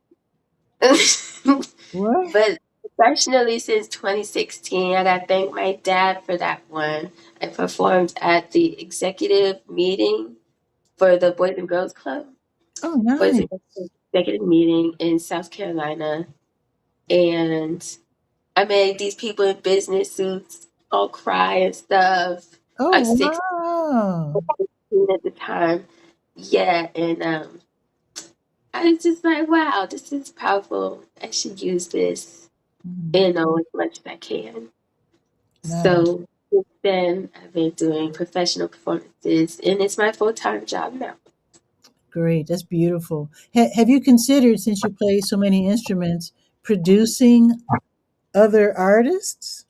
What? but professionally since 2016, I got to thank my dad for that one. I performed at the executive meeting for the Boys and Girls Club, Oh, Boys nice. and Girls executive meeting in South Carolina. And I made these people in business suits all cry and stuff. Oh, I'm 16 wow. at the time. Yeah, and I was just like, wow, this is powerful. I should use this, Mhm. you know, as much as I can. Nice. So since then, I've been doing professional performances, and it's my full time job now. Great. That's beautiful. Have you considered, since you play so many instruments, producing other artists?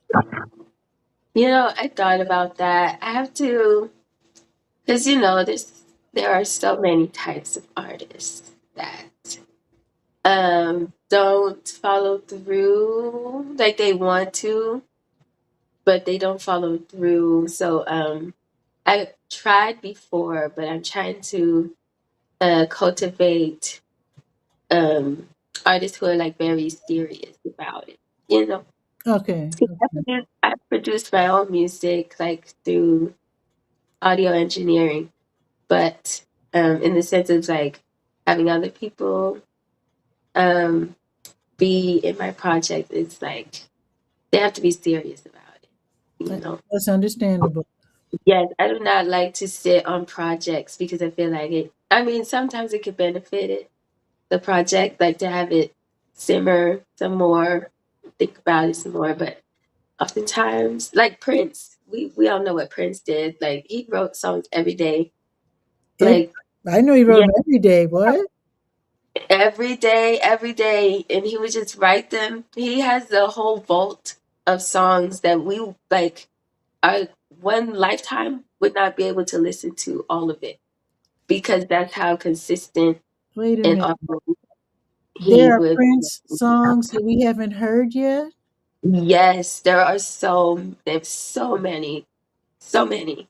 You know, I thought about that. I have to, because you know, there are so many types of artists that don't follow through like they want to, but they don't follow through. So I tried before, but I'm trying to cultivate um artists who are like very serious about it. You know, Okay. see, Okay. I produce my own music like through audio engineering, but in the sense of like having other people um be in my project, it's like they have to be serious about it. You know. That's understandable. Yes, I do not like to sit on projects because I feel like it. I mean, sometimes it could benefit it, the project, like to have it simmer some more, think about it some more. But oftentimes, like Prince, we all know what Prince did. Like he wrote songs every day, Every, like I know you wrote yeah, them every day. What? every day, and he would just write them. He has the whole vault of songs that we like. Our one lifetime would not be able to listen to all of it because that's how consistent Wait a and minute. often he There are would. Prince songs that we haven't heard yet? Yes, there's so many, so many.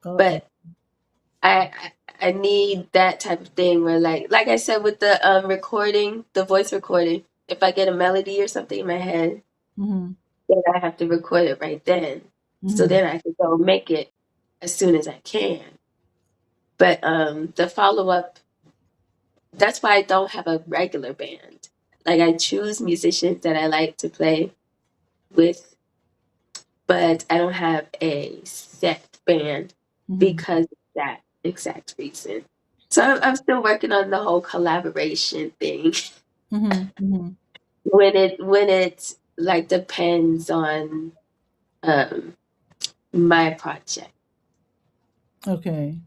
Uh-oh. But I need that type of thing where like I said with the recording, the voice recording, if I get a melody or something in my head, Hmm. then I have to record it right then. So Hmm. then I can go make it as soon as I can. But the follow up, that's why I don't have a regular band. Like I choose musicians that I like to play with, but I don't have a set band Hmm. because of that exact reason. So I'm still working on the whole collaboration thing Hmm. Hmm. when it like depends on um my project. Okay.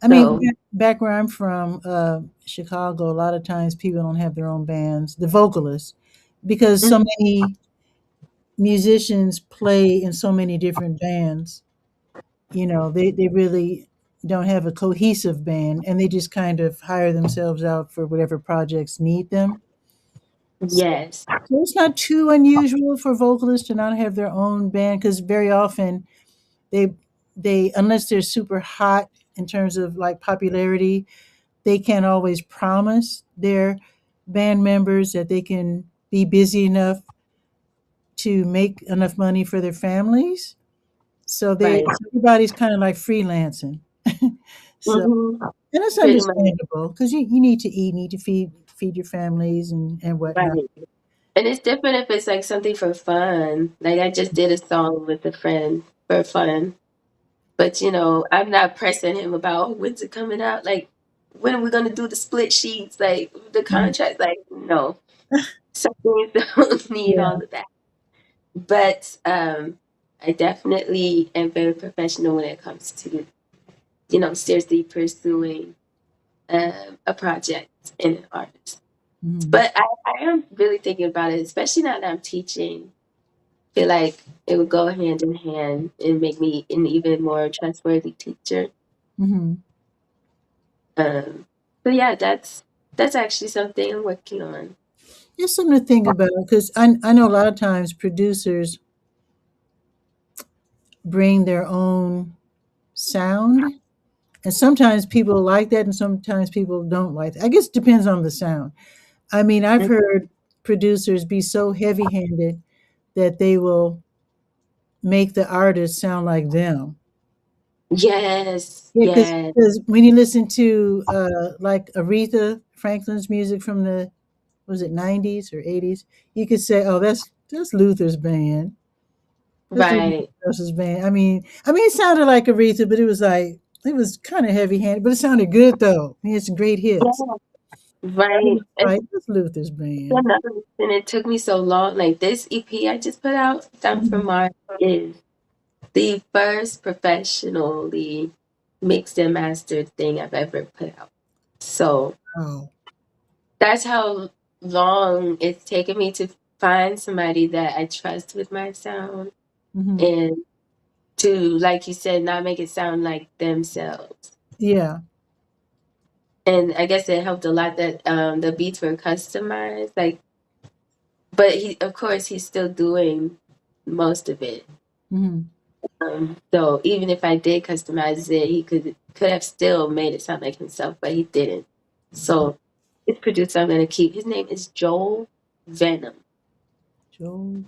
I mean, So back where I'm from, Chicago, a lot of times people don't have their own bands, the vocalists, because so mhm, many musicians play in so many different bands. They really don't have a cohesive band, and they just kind of hire themselves out for whatever projects need them. So, yes, so it's not too unusual for vocalists to not have their own band, because very often they unless they're super hot in terms of like popularity, they can't always promise their band members that they can be busy enough to make enough money for their families. So right. everybody's kind of like freelancing. So, Hmm. and it's Pretty much understandable because you need to eat, need to feed your families and whatnot. right. And it's different if it's like something for fun. Like I just did a song with a friend for fun. But you know, I'm not pressing him about, "Oh, when's it coming out? Like, when are we gonna do the split sheets? Like the Mhm. contract?" Like, no. Some things don't need Yeah. all of that. But I definitely am very professional when it comes to, you know, seriously pursuing a project and an artist. Mhm. But I am really thinking about it, especially now that I'm teaching. I feel like it would go hand in hand and make me an even more trustworthy teacher. Mhm. Um, so yeah, that's actually something I'm working on. It's something to think about because I know a lot of times producers bring their own sound, and sometimes people like that, and sometimes people don't like that. I guess it depends on the sound. I mean, I've Mm, heard producers be so heavy-handed that they will make the artist sound like them. yes, Yeah, yes, because when you listen to like Aretha Franklin's music from the was it 90s or 80s, you could say, "Oh, that's Luther's band. That's Luther right. Vandross's band." I mean, it sounded like Aretha, but it was like. It was kind of heavy handed, but it sounded good though. He had some great hits. Yeah, I right. was like, that's Luther's band. Another reason it took me so long, like this EP I just put out, Down from Mhm. Mars, is the first professionally mixed and mastered thing I've ever put out. So Oh. that's how long it's taken me to find somebody that I trust with my sound Hmm. and to, like you said, not make it sound like themselves. Yeah. And I guess it helped a lot that the beats were customized. Like, but he, of course, he's still doing most of it. Hmm. So even if I did customize it, he could have still made it sound like himself, but he didn't. So his producer I'm gonna keep. His name is Joel Venom. Joe.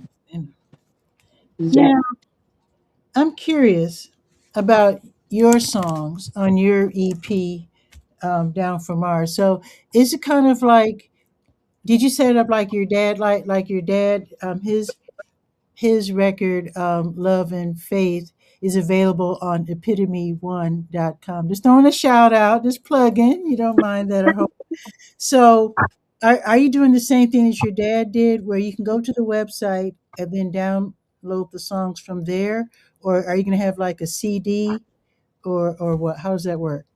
Yeah. Now, I'm curious about your songs on your EP, Down from Mars. So, is it kind of like? Did you set it up like your dad? Like your dad? His record, Love and Faith, is available on epitome1.com. Just throwing a shout out, just plug in. You don't mind that, I hope. So, are you doing the same thing that your dad did, where you can go to the website and then download the songs from there? Or are you going to have like a CD, or what? How does that work?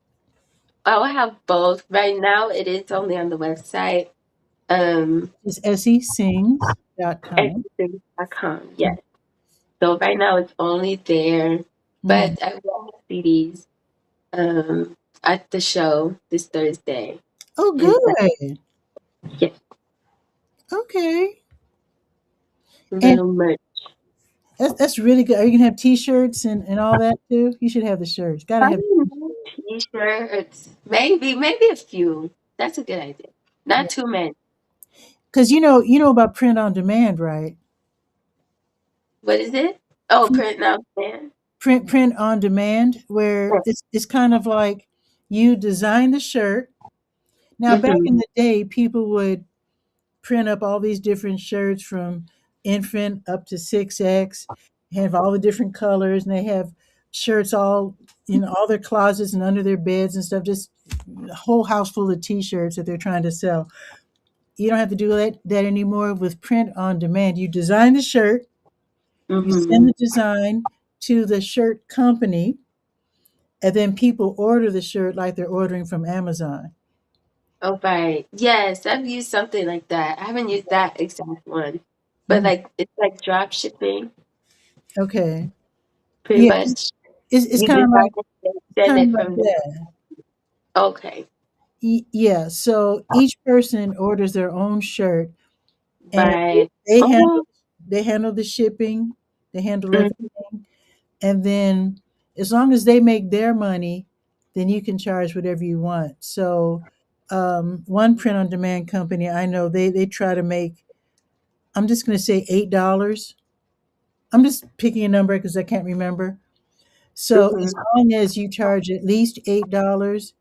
I'll have both. Right now it is only on the website. Um It's SESings.com. com. Yes. So right now it's only there. Mm. But I will have CDs at the show this Thursday. Oh, And good. yeah, Okay. And little merch. that's really good. Are you gonna have T-shirts and all that too? You should have the shirts. Got to have. Probably no t-shirts. Maybe a few. That's a good idea. Not too many. Because you know about print on demand, right? What is it? Oh, Print print out there. print on demand, where it's kind of like you design the shirt. Now, back in Mm-hmm. the day, people would print up all these different shirts from infant up to 6X, have all the different colors, and they have shirts all in all their closets and under their beds and stuff, just a whole house full of t-shirts that they're trying to sell. You don't have to do that anymore with print on demand. You design the shirt, you Mm-hmm. send the design to the shirt company, and then people order the shirt like they're ordering from Amazon. Oh, right. Yes, I've used something like that. I haven't used that exact one, but Mhm. like it's like drop shipping, Okay. pretty Yeah, much. it's You kind of design like it and send it from there. that. Okay. Yeah, so each person orders their own shirt, and Right. they handle Oh, they handle the shipping, they handle mhm. everything, and then as long as they make their money, then you can charge whatever you want. So, one print on demand company I know, they try to make, I'm just going to say $8. I'm just picking a number because I can't remember. So Mhm. as long as you charge at least $8,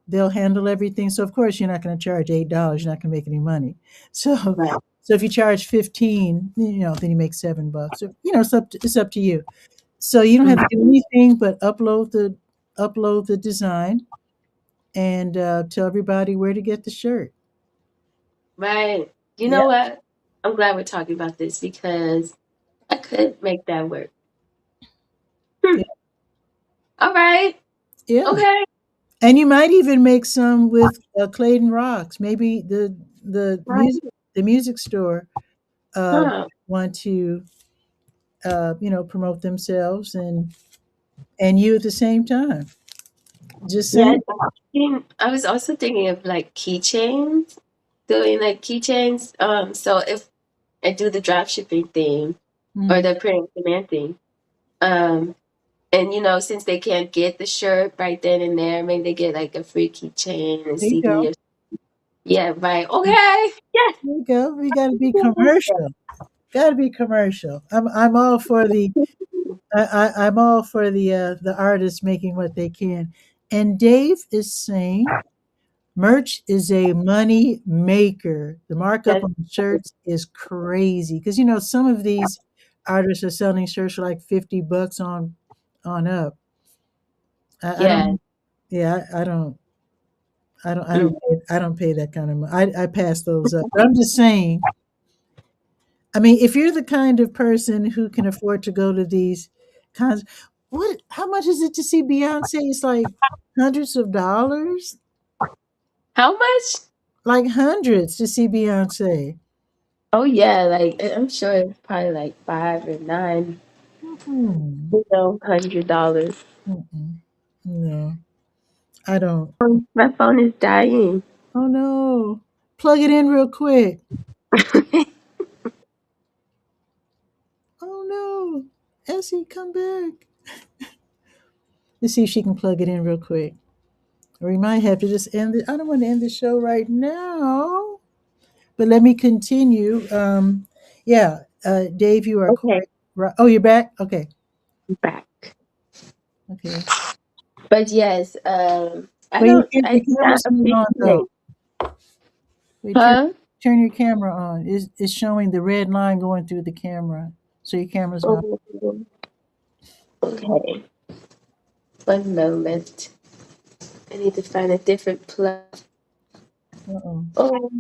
they'll handle everything. So of course you're not going to charge $8. You're not going to make any money. So Right. so if you charge 15, then you make $7. So, it's up to you. So you don't have to do Mhm. anything but upload the design and tell everybody where to get the shirt. Right. You Yeah, know what? I'm glad we're talking about this because I could make that work. Hmm. yeah, All right. yeah. Okay. And you might even make some with Clayton Rocks. Maybe the Right. music store Huh. want to promote themselves and you at the same time. Just Yeah. saying. I was also thinking of like keychains, doing like keychains. So if I do the drop shipping thing or Mhm. the print on demand thing, um, and since they can't get the shirt right then and there, maybe they get like a free keychain and There you go. CD or yeah, right. Okay. Yes. There you go. We got to be commercial. Got to be commercial. I'm all for the artists making what they can. And Dave is saying merch is a money maker. The markup That's on shirts is crazy because some of these artists are selling shirts for like $50 on up. I yeah. don't. Yeah, I don't pay that kind of money. I pass those up. But I'm just saying, I mean, if you're the kind of person who can afford to go to these cons, how much is it to see Beyonce? It's like hundreds of dollars, How much? like hundreds to see Beyonce. Oh yeah, like I'm sure it's probably like 5 or 9, Mm-mm, $100. mm-mm. No, I don't. My phone is dying. Oh no, plug it in real quick. Oh no, Essie, come back. Let's see if she can plug it in real quick. Or we might have to just end it. I don't want to end the show right now, but let me continue. Yeah, Dave, you are Okay, quite right. Oh, you're back? Okay. I'm back. Okay. But yes, But I your do not camera's still on though. appreciate. Wait, Huh? turn your camera on. It's showing the red line going through the camera. So your camera's not. Oh, okay. One moment. I need to find a different plug. Uh-oh. Oh,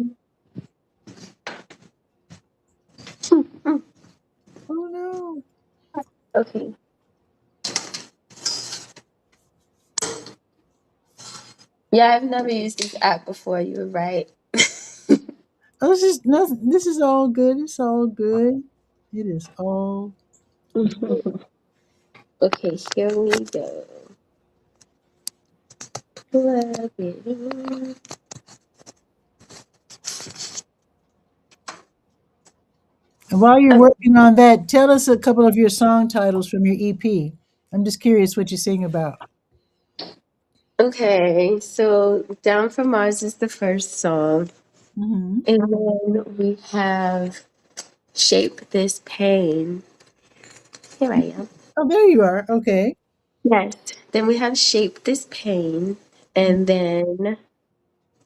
mm, Oh no. okay. Yeah, I've never used this app before. You were right. Oh, this is nothing. This is all good. It's all good. It is all. Okay, here we go. Plug it in. And while you're Oh, working on that, tell us a couple of your song titles from your EP. I'm just curious what you sing about. okay, so Down from Mars is the first song. Hmm. And then we have Shape This Pain. Here I am. Oh, there you are. Okay. Yes. Then we have Shape This Pain. And then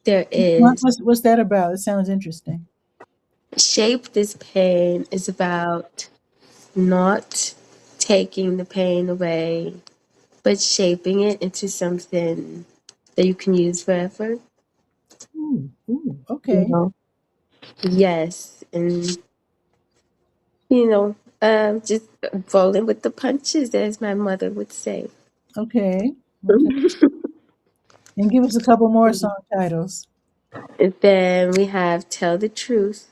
there is What's that about? It sounds interesting. Shape This Pain is about not taking the pain away, but shaping it into something that you can use forever. Ooh, ooh, You okay, know? Yes. And, just rolling with the punches, as my mother would say. okay, okay. And give us a couple more song titles. And then we have Tell the Truth.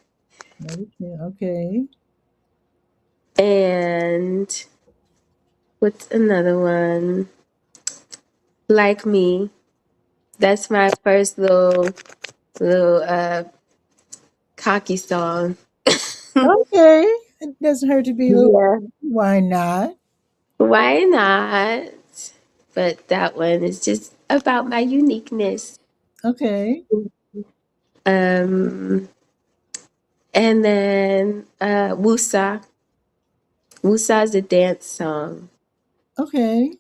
Okay, And what's another one? Like Me. That's my first little cocky song. okay. It doesn't hurt to be a little. Yeah. Why not? Why not? But that one is just about my uniqueness. Okay, Um and then Wusa. Wusa is a dance song okay.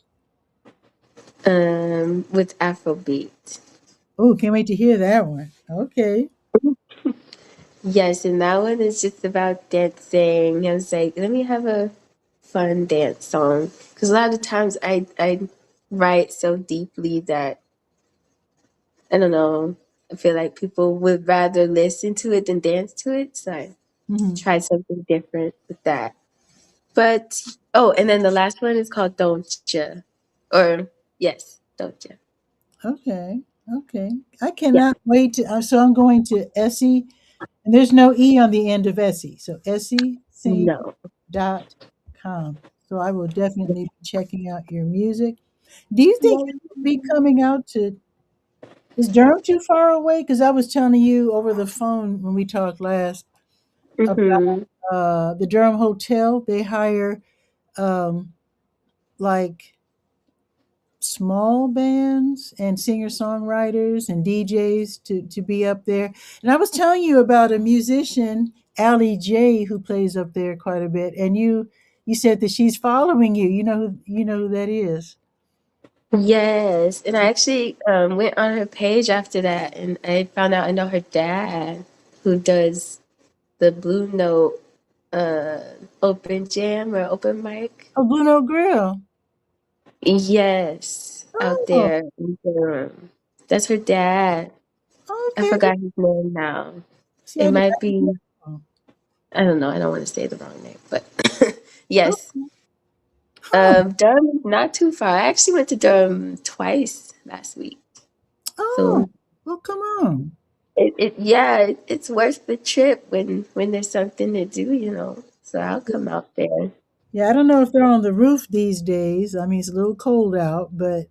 with Afrobeat. Oh, can't wait to hear that one. Okay. Yes, and that one is just about dancing. I was like, let me have a fun dance song. Because a lot of times I write so deeply that, I don't know, I feel like people would rather listen to it than dance to it. So I Hmm. tried something different with that. But, oh, and then the last one is called Don't Ya. Or, yes, Don't Ya. Okay, okay. I Yeah, cannot wait to. So I'm going to Essie, and there's no E on the end of Essie. So no. EssieSing.com. So I will definitely be checking out your music. Do you think Yeah. you will be coming out to? Is Durham too far away? Because I was telling you over the phone when we talked last about Mm-hmm. the Durham Hotel. They hire um, like small bands and singer songwriters and DJs to be up there. And I was telling you about a musician, Allie J, who plays up there quite a bit. And you said that she's following you. You know who that is. Yes, and I actually went on her page after that, and I found out I know her dad, who does the Blue Note uh, open jam or open mic. Oh, Blue Note Grill. Yes, out Oh, there in Durham. That's her dad. I okay. forgot his name now. See, It I might didn't be, know. I don't know. I don't want to say the wrong name, but yes. Okay. Huh. Durham is not too far. I actually went to Durham twice last week. Oh, So well, come on. yeah, it's worth the trip when there's something to do, you know. So I'll come out there. Yeah, I don't know if they're on the roof these days. I mean, it's a little cold out, but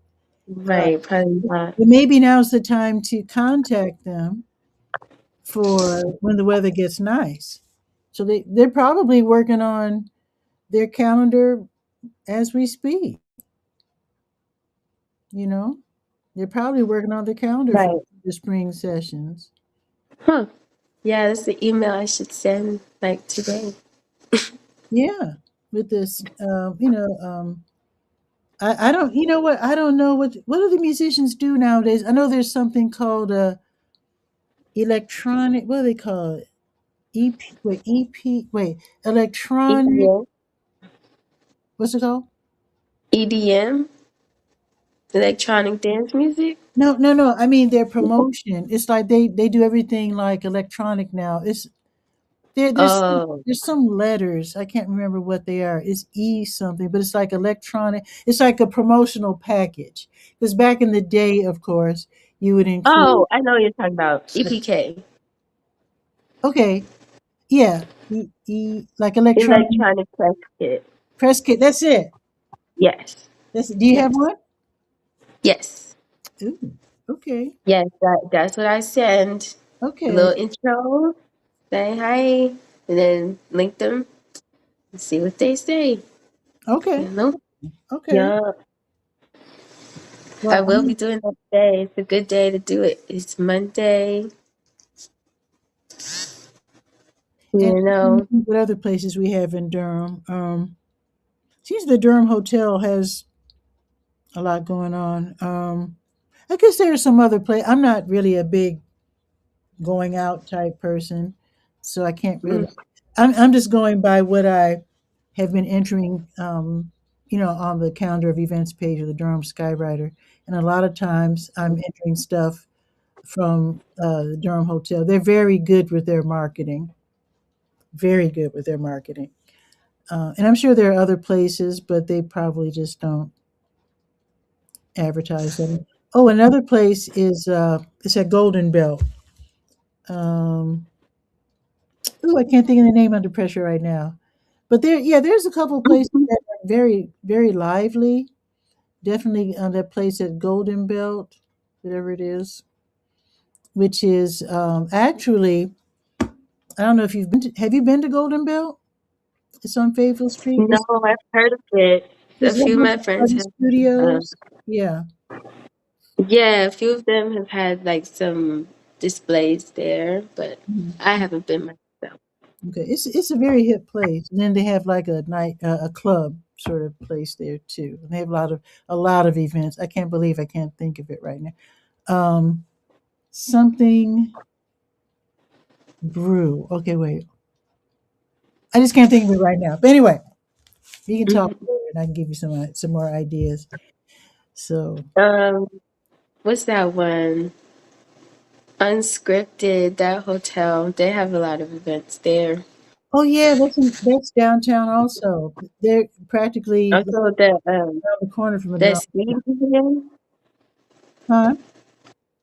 uh, Right, probably not. maybe now's the time to contact them for when the weather gets nice. So they're probably working on their calendar as we speak, you know? They're probably working on their calendar for Right. the spring sessions. Huh. Yeah, that's the email I should send like today. Yeah, with this, I don't, you know what? I don't know what do the musicians do nowadays. I know there's something called electronic. What do they call it? EP. Wait, EP. Wait, electronic. EDM. What's it called? EDM, electronic dance music. No, no, no. I mean their promotion. It's like they do everything like electronic now. It's Oh, there's some letters. I can't remember what they are. It's E something, but it's like electronic. It's like a promotional package. Because back in the day, of course, you would include. oh, I know what you're talking about. EPK, Okay, yeah, like electronic electronic press kit. press kit. That's it. Yes, Do you have yes, one? yes, Ooh, okay, yes. That's what I send. A okay, little intro, say hi, and then link them and see what they say. okay, You know? okay. Yeah, I Well, will be doing that today. It's a good day to do it. It's Monday. and You know. what other places we have in Durham? Seems the Durham Hotel has a lot going on. I guess there are some other place. I'm not really a big going out type person, so I can't really. Mm, I'm just going by what I have been entering, on the calendar of events page of the Durham Skywriter, and a lot of times I'm entering stuff from the Durham Hotel. They're very good with their marketing. Very good with their marketing, and I'm sure there are other places, but they probably just don't advertise them. Oh, another place is it's at Golden Belt. Um, I can't think of the name under pressure right now. But there's a couple of places that are very, very lively. Definitely that place at Golden Belt, whatever it is, which is actually I don't know if you've been to. Have you been to Golden Belt? It's on Fayetteville Street. No, I've heard of it. A There's a whole few of bunch my of friends artist have. Um, studios. Yeah. yeah, a few of them have had like some displays there, but Mhm. I haven't been myself. Okay, it's a very hip place. And then they have like a club sort of place there too. And they have a lot of events. I can't believe I can't think of it right now. Something brew. Okay, wait. I just can't think of it right now. But anyway, we can talk Mhm. later, and I can give you some more ideas. So, Um, what's that one? Unscripted, that hotel. They have a lot of events there. oh yeah, that's downtown also. They're practically like Also, around the corner from a the drum. Sea Museum. Huh?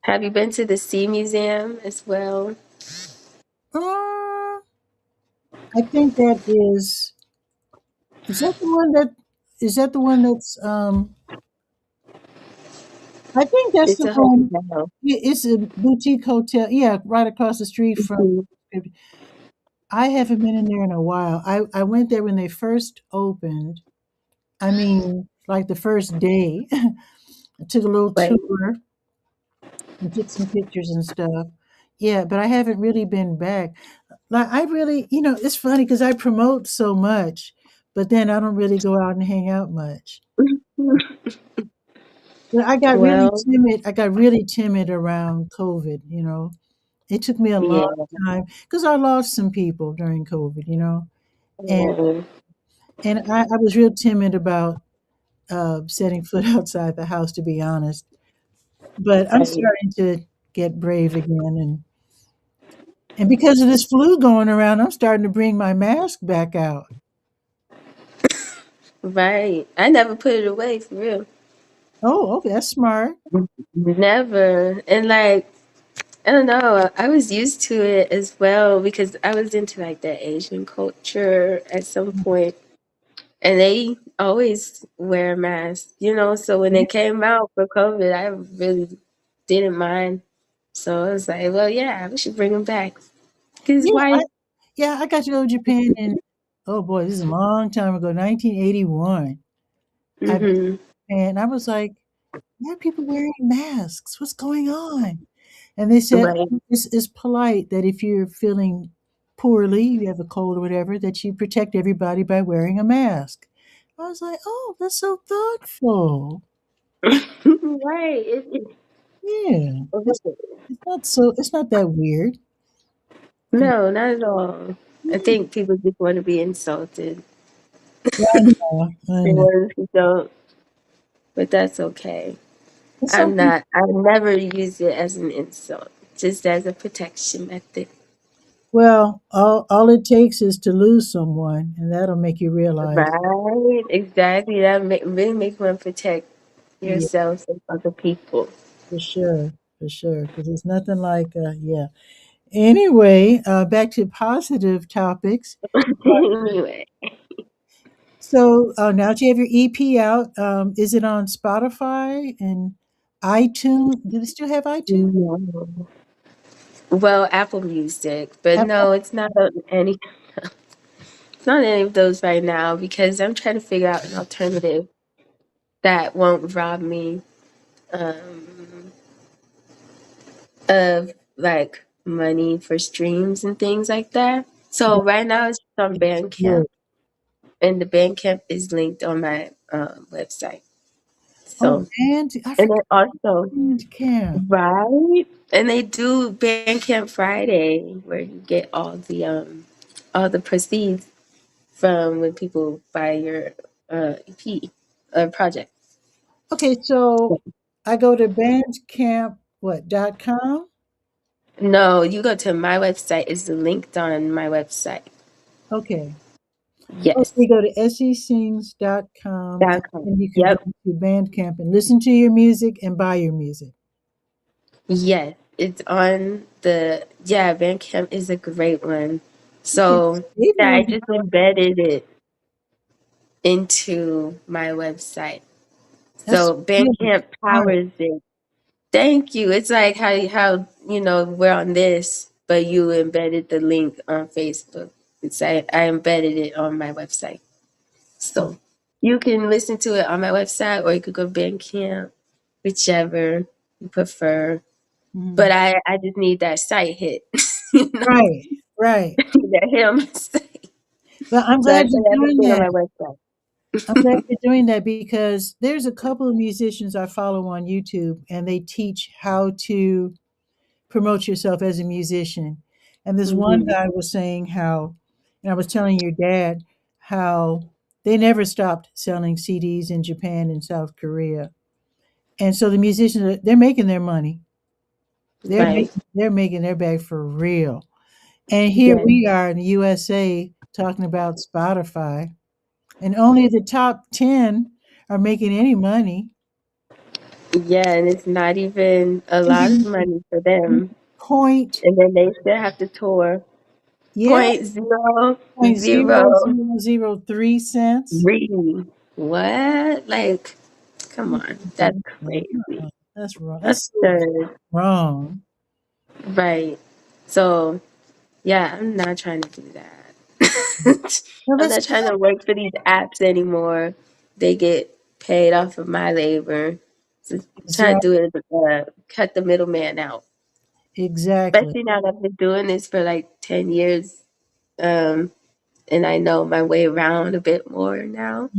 Have you been to the Sea Museum as well? Uh, I think that is that the one that is that the one that's I think that's It's the a one. hotel. It's a boutique hotel. Yeah, right across the street from. Mhm. I haven't been in there in a while. I went there when they first opened. I mean, like the first day. I took a little Right. tour and took some pictures and stuff. Yeah, but I haven't really been back. Like I really, it's funny because I promote so much, but then I don't really go out and hang out much. But I got really Well, timid. I got really timid around COVID. It took me a long yeah. time because I lost some people during COVID. And Um, and I was real timid about setting foot outside the house, to be honest. But I'm Right. starting to get brave again, and because of this flu going around, I'm starting to bring my mask back out. Right. I never put it away for real. Oh, okay, that's smart. Never. And like, I don't know, I was used to it as well because I was into like the Asian culture at some point, and they always wear masks, so when Yeah, it came out for COVID, I really didn't mind. So I was like, well, yeah, we should bring them back. Because yeah, why? I got to go to Japan in, oh boy, this is a long time ago, 1981. I've been Mm-hmm. to Japan. I was like, why are people wearing masks? What's going on? And they said, Right. "Oh, it's polite that if you're feeling poorly, you have a cold or whatever, that you protect everybody by wearing a mask." I was like, oh, that's so thoughtful. Right. Yeah, it's not that weird. No, not at all. I Yeah, think people just want to be insulted. I know, I The know. ones who don't, but that's okay. But some people, I never use it as an insult, just as a protection method. well, all it takes is to lose someone, and that'll make you realize, Right, exactly. That really makes one protect yeah, yourselves and other people. for sure, because it's nothing like, yeah. Anyway, back to positive topics. Anyway, So now that you have your EP out, is it on Spotify and iTunes? Do they still have iTunes? no. Well, Apple Music, but Apple? no, it's not on any. It's not any of those right now because I'm trying to figure out an alternative that won't rob me um, of like money for streams and things like that. That So right now it's on Bandcamp, would. and the Bandcamp is linked on my website. Oh, So, I and forgot then also, Bandcamp. right, and they do Bandcamp Friday, where you get all the proceeds from when people buy your EP project. Okay, so I go to Bandcamp, what, .com? No, you go to my website. It's linked on my website. Okay. Yes. Okay, go to sesings.com and .com. then you can go Yep. to Bandcamp and listen to your music and buy your music. Yes. It's on the yeah, Bandcamp is a great one. Okay, So they've yeah, I known just embedded it into my website. that's So really Bandcamp smart. powers it. Thank you. It's like how we're on this, but you embedded the link on Facebook. It's I embedded it on my website. Oh, So you can listen to it on my website or you could go Bandcamp, whichever you prefer. But mhm. I just need that site hit. you know, Right, right. that hit on my site. But I'm So I glad put you're doing everything on that. my website. I'm glad you're doing that because there's a couple of musicians I follow on YouTube and they teach how to promote yourself as a musician. And this one hmm guy was saying how, and I was telling your dad how they never stopped selling CDs in Japan and South Korea. And so the musicians, they're making their money. Right. They're making their bag for real. And here Yeah. we are in the USA talking about Spotify, and only the top 10 are making any money. Yeah, and it's not even a lot of Mhm. money for them. Point, And then they still have to tour. yeah, Point zero point zero zero zero zero 0.003 cents. three. What? Like, come on. That's crazy. That's wrong. That's so Absurd. wrong. Right. So yeah, I'm not trying to do that. No, I'm that's not trying to work for these apps anymore. They get paid off of my labor. So trying to do exactly, it, cut the middleman out. exactly. Especially now that I've been doing this for like 10 years, um, and I know my way around a bit more now.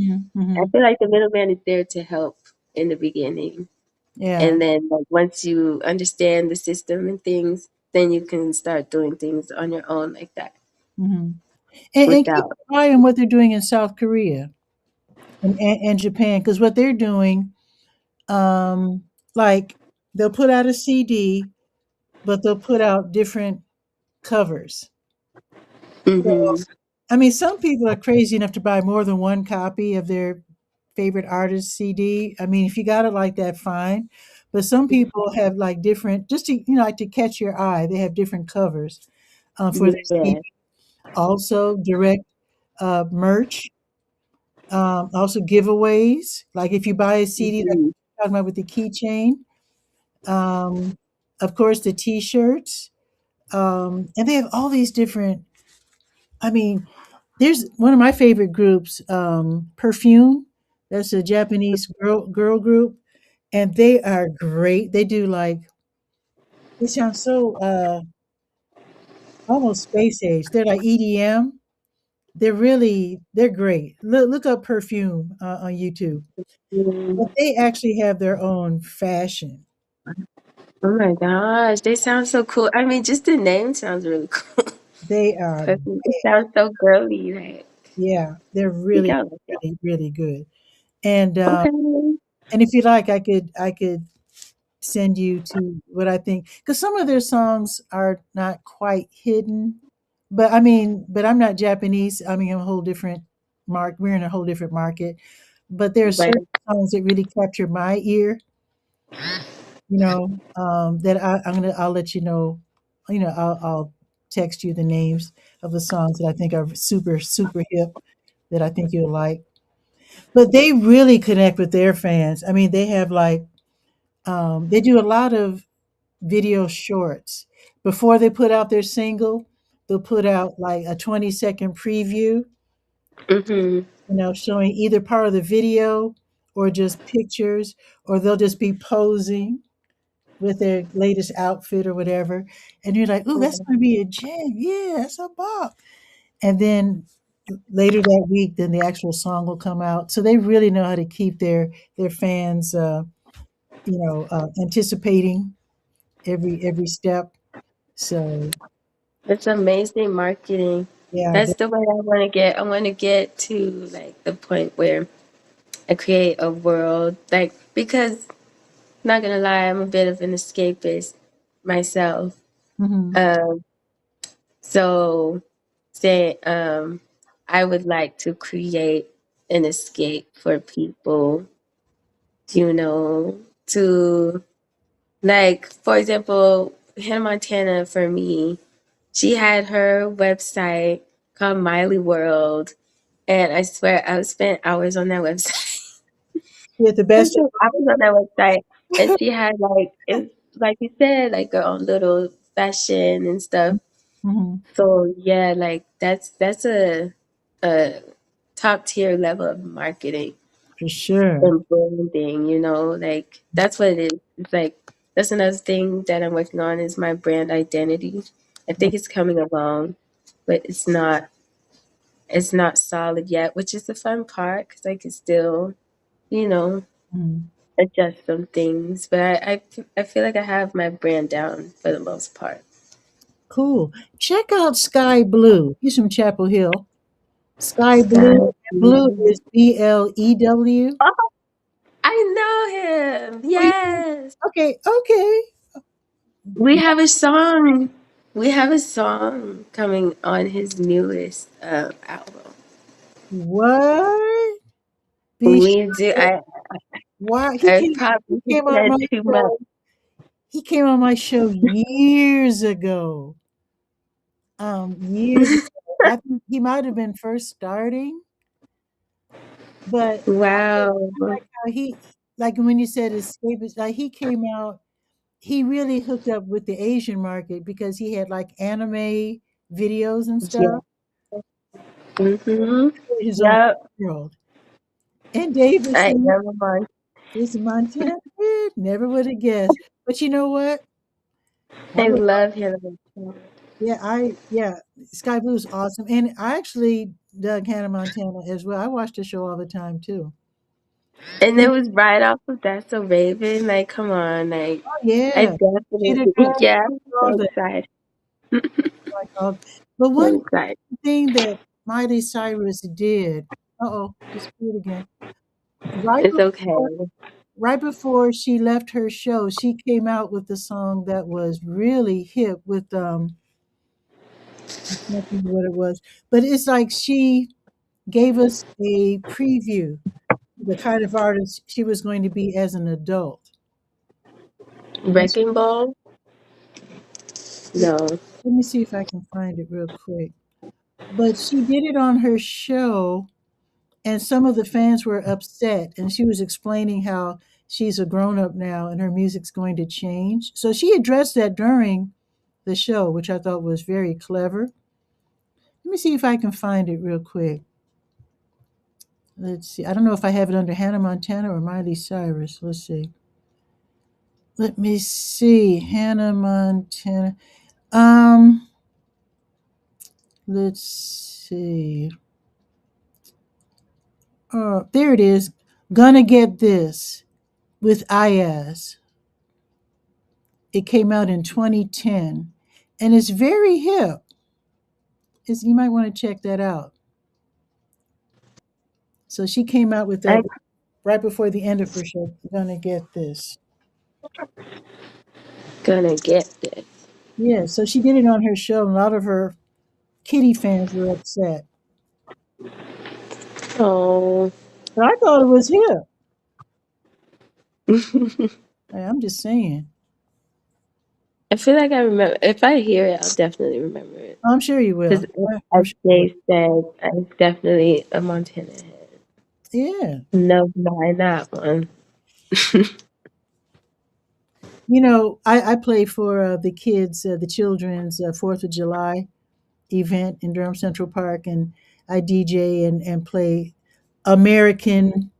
I Mm-hmm. feel like the middleman is there to help in the beginning. Yeah. And then like once you understand the system and things, then you can start doing things on your own like that Hmm. And keep without an eye on what they're doing in South Korea. and Japan, because what they're doing, um, like they'll put out a CD, but they'll put out different covers. So, Mm-hmm. I mean, some people are crazy enough to buy more than one copy of their favorite artist CD. I mean, if you got it like that, fine. But some people have like different, just to like to catch your eye. They have different covers for their CD. Yeah. Also, direct merch. Also, giveaways. Like if you buy a CD, like Mhm. you're talking about with the keychain. Um, of course, the T-shirts. And they have all these different. I mean, there's one of my favorite groups, Perfume. That's a Japanese girl group, and they are great. They do like they sound so almost space age. They're like EDM. They're great. Look up Perfume on YouTube. But Mm. they actually have their own fashion. Oh my gosh, they sound so cool. I mean, just the name sounds really cool. They are Perfume. It sounds so girly, like, yeah, they're you really got like that. really good. And Okay. if you like, I could send you to what I think, because some of their songs are not quite hidden. But I mean, but I'm not Japanese. I mean, I'm a whole different mark. We're in a whole different market. But there are Right. certain songs that really capture my ear. That I'll let you know. I'll text you the names of the songs that I think are super hip that I think you'll like. But they really connect with their fans. I mean, they have like they do a lot of video shorts. Before they put out their single, they'll put out like a 20-second preview, Mhm. showing either part of the video or just pictures, or they'll just be posing with their latest outfit or whatever. And you're like, ooh, that's Mhm. going to be a jam. Yeah, that's a bop. And then later that week, then the actual song will come out. So they really know how to keep their fans, anticipating every step. So It's amazing marketing. yeah, That's the way I want to get. I want to get to like the point where I create a world, like, because not gonna lie, I'm a bit of an escapist myself. hmm Um, so say I would like to create an escape for people, to, like, for example, Hannah Montana for me, she had her website called Miley World, and I swear I would spend hours on that website. yeah, the I best. spent hours on that website, and she had like, it's like you said, like her own little fashion and stuff. hmm So yeah, like that's a top tier level of marketing For sure. and branding, like that's what it is. It's like that's another thing that I'm working on is my brand identity. I think it's coming along, but it's not solid yet, which is the fun part because I can still, you know, Mhm. adjust some things. But I feel like I have my brand down for the most part. Cool. Check out Sky Blue. He's from Chapel Hill. Sky Sky Blue. Blue blue. is BLEW. Oh, I know him. Oh, yeah. Yes. Okay. Okay. We have a song. We have a song coming on his newest album. What? Be We do. sure. I Why he I came? He probably came on said my too much. show. He came on my show years ago. Years ago. I think he might have been first starting, but Wow. I like how like when you said escapist, like he came out. He really hooked up with the Asian market because he had like anime videos and Yeah. stuff. Mhm. His own Yep. world. And Davis I am on. is Montana. Never would have guessed. But you know what? I That was love him. yeah. Sky Blue is awesome, and I actually dug Hannah Montana as well. I watched the show all the time too. And it And was right off of That's So Raven. Like, come on. Like, oh I yeah, Cheetah definitely, Girls, yeah, I'm all so that. excited. Like, but one So excited. thing that Miley Cyrus did. Uh-oh, disappeared again. Right It's okay. before right before she left her show, she came out with a song that was really hip with I can't think of what it was, but it's like she gave us a preview of the kind of artist she was going to be as an adult. That's Wrecking Ball? yeah, No. let me see if I can find it real quick. But she did it on her show, and some of the fans were upset, and she was explaining how she's a grown up now and her music's going to change. So she addressed that during the show, which I thought was very clever. Let me see if I can find it real quick. Let's see. I don't know if I have it under Hannah Montana or Miley Cyrus. Let's see. Let me see. Hannah Montana. Um, let's see. Oh, there it is. Gonna Get This with Ayaz. It came out in 2010, and it's very hip. You might want to check that out. So she came out with I'm that right before the end of her show. Gonna Get This. gonna get this. Yeah, so she did it on her show, and a lot of her Kitty fans were upset. Oh. But I thought it was hip. I Hey, I'm just saying. feel like I remember. If I hear it, I'll definitely remember it. I'm sure you Because, will. I'm as sure you will. Jay said, I'm definitely a Montana head. Yeah. No denying that one. I play for the kids, the children's 4th of July event in Durham Central Park, and I DJ and play American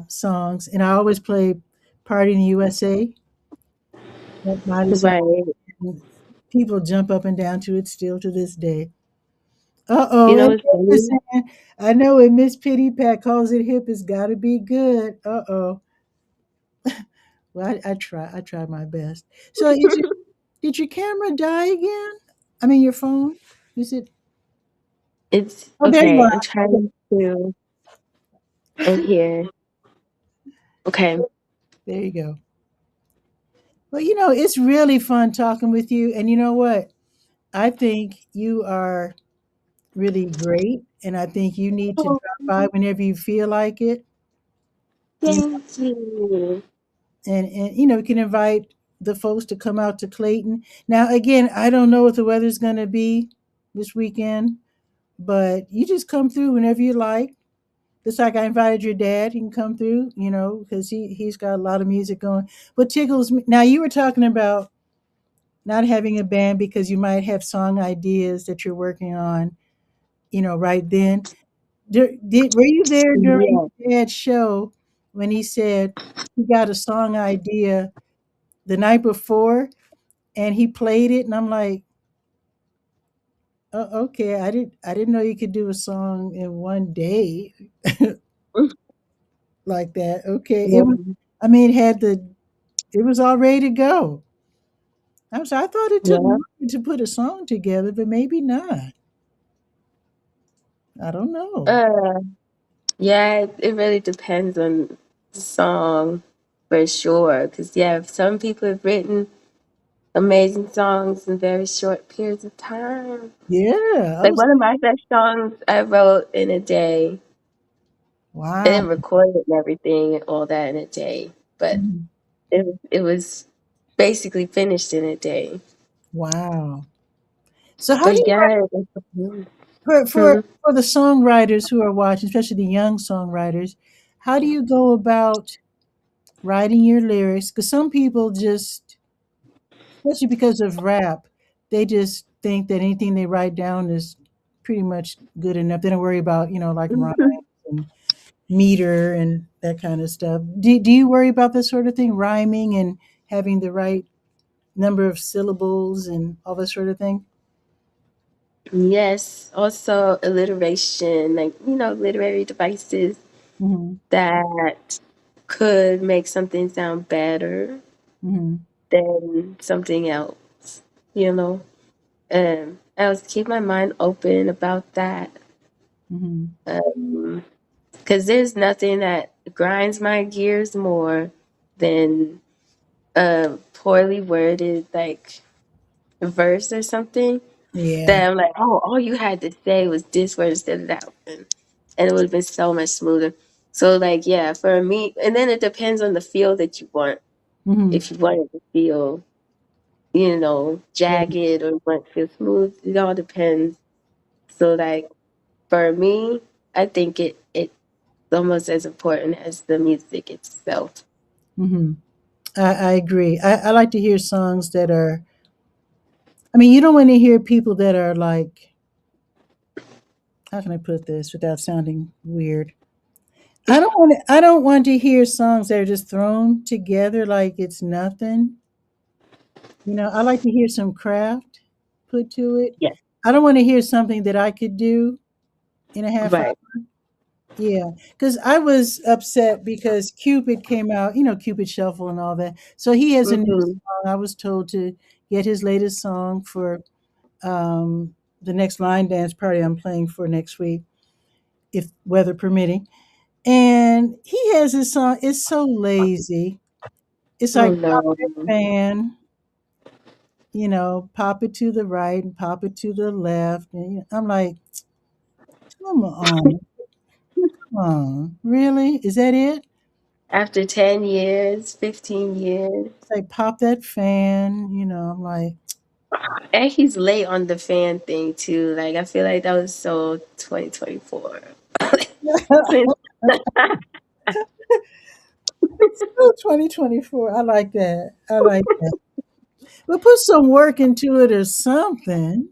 songs. And I always play Party in the USA, that Miley Cyrus. Right. And people jump up and down to it still to this day. You Uh-oh, know and what's they're funny? saying, I know when Miss Pitty Pat calls it hip, it's got to be good. Uh-oh. Well, I try my best. So did your camera die again? I mean, your phone? Is it? It's Oh, there you okay. are. I'm Okay. trying to. Oh, here. Okay. There you go. Well, it's really fun talking with you. And you know what? I think you are really great. And I think you need to Oh, drop by whenever you feel like it. You thank you. and we can invite the folks to come out to Clayton. Now, again, I don't know what the weather's going to be this weekend, but you just come through whenever you like. Just like I invited your dad, he can come through, because he's got a lot of music going. What tickles me now, you were talking about not having a band because you might have song ideas that you're working on, right then. Were you there during Yeah. your dad's show when he said he got a song idea the night before and he played it, and I'm like, oh, okay, I didn't know you could do a song in one day like that. Okay, Yeah. I mean, it was all ready to go. I thought it took Yeah. more to put a song together, but maybe not. I don't know. Uh, yeah, it really depends on the song for sure. Because, yeah, some people have written amazing songs in very short periods of time. Yeah, I Like was one of my best songs I wrote in a day wow. and recorded and everything and all that in a day. But Mhm. it was basically finished in a day. Wow. So how do But you yeah, it's, for hmm. for the songwriters who are watching, especially the young songwriters, how do you go about writing your lyrics? Because some people just, especially because of rap, they just think that anything they write down is pretty much good enough. They don't worry about, like rhymes and meter and that kind of stuff. Do you worry about this sort of thing, rhyming and having the right number of syllables and all that sort of thing? Yes, also alliteration, like, literary devices Hmm. that could make something sound better Hmm. than something else, you know? I always keep my mind open about that. Mm-hmm. Um, because there's nothing that grinds my gears more than a poorly worded like verse or something Yeah. that I'm like, oh, all you had to say was this word instead of that one, and it would have been so much smoother. So like, yeah, for me, and then it depends on the feel that you want. Mm-hmm. If you want it to feel, Yeah. jagged or you want it to feel smooth, it all depends. So like for me, I think it's almost as important as the music itself. Mm-hmm. I agree. I like to hear songs that are. I mean, you don't want to hear people that are like. How can I put this without sounding weird? I don't want to. I don't want to hear songs that are just thrown together like it's nothing. I like to hear some craft put to it. Yeah, I don't want to hear something that I could do in a half hour. right. Yeah, because I was upset because Cupid came out, Cupid Shuffle and all that. So he has a new Hmm. song. I was told to get his latest song for the next line dance party I'm playing for next week, if weather permitting. And he has this song. It's so lazy. It's Oh like pop no. that fan, pop it to the right and pop it to the left. And I'm like, come on, really? Is that it? After 10 years, 15 years, It's like pop that fan. I'm like, and he's late on the fan thing too. Like I feel like that was so 2024. Since- still 2024. I like that. I like that. But put some work into it or something.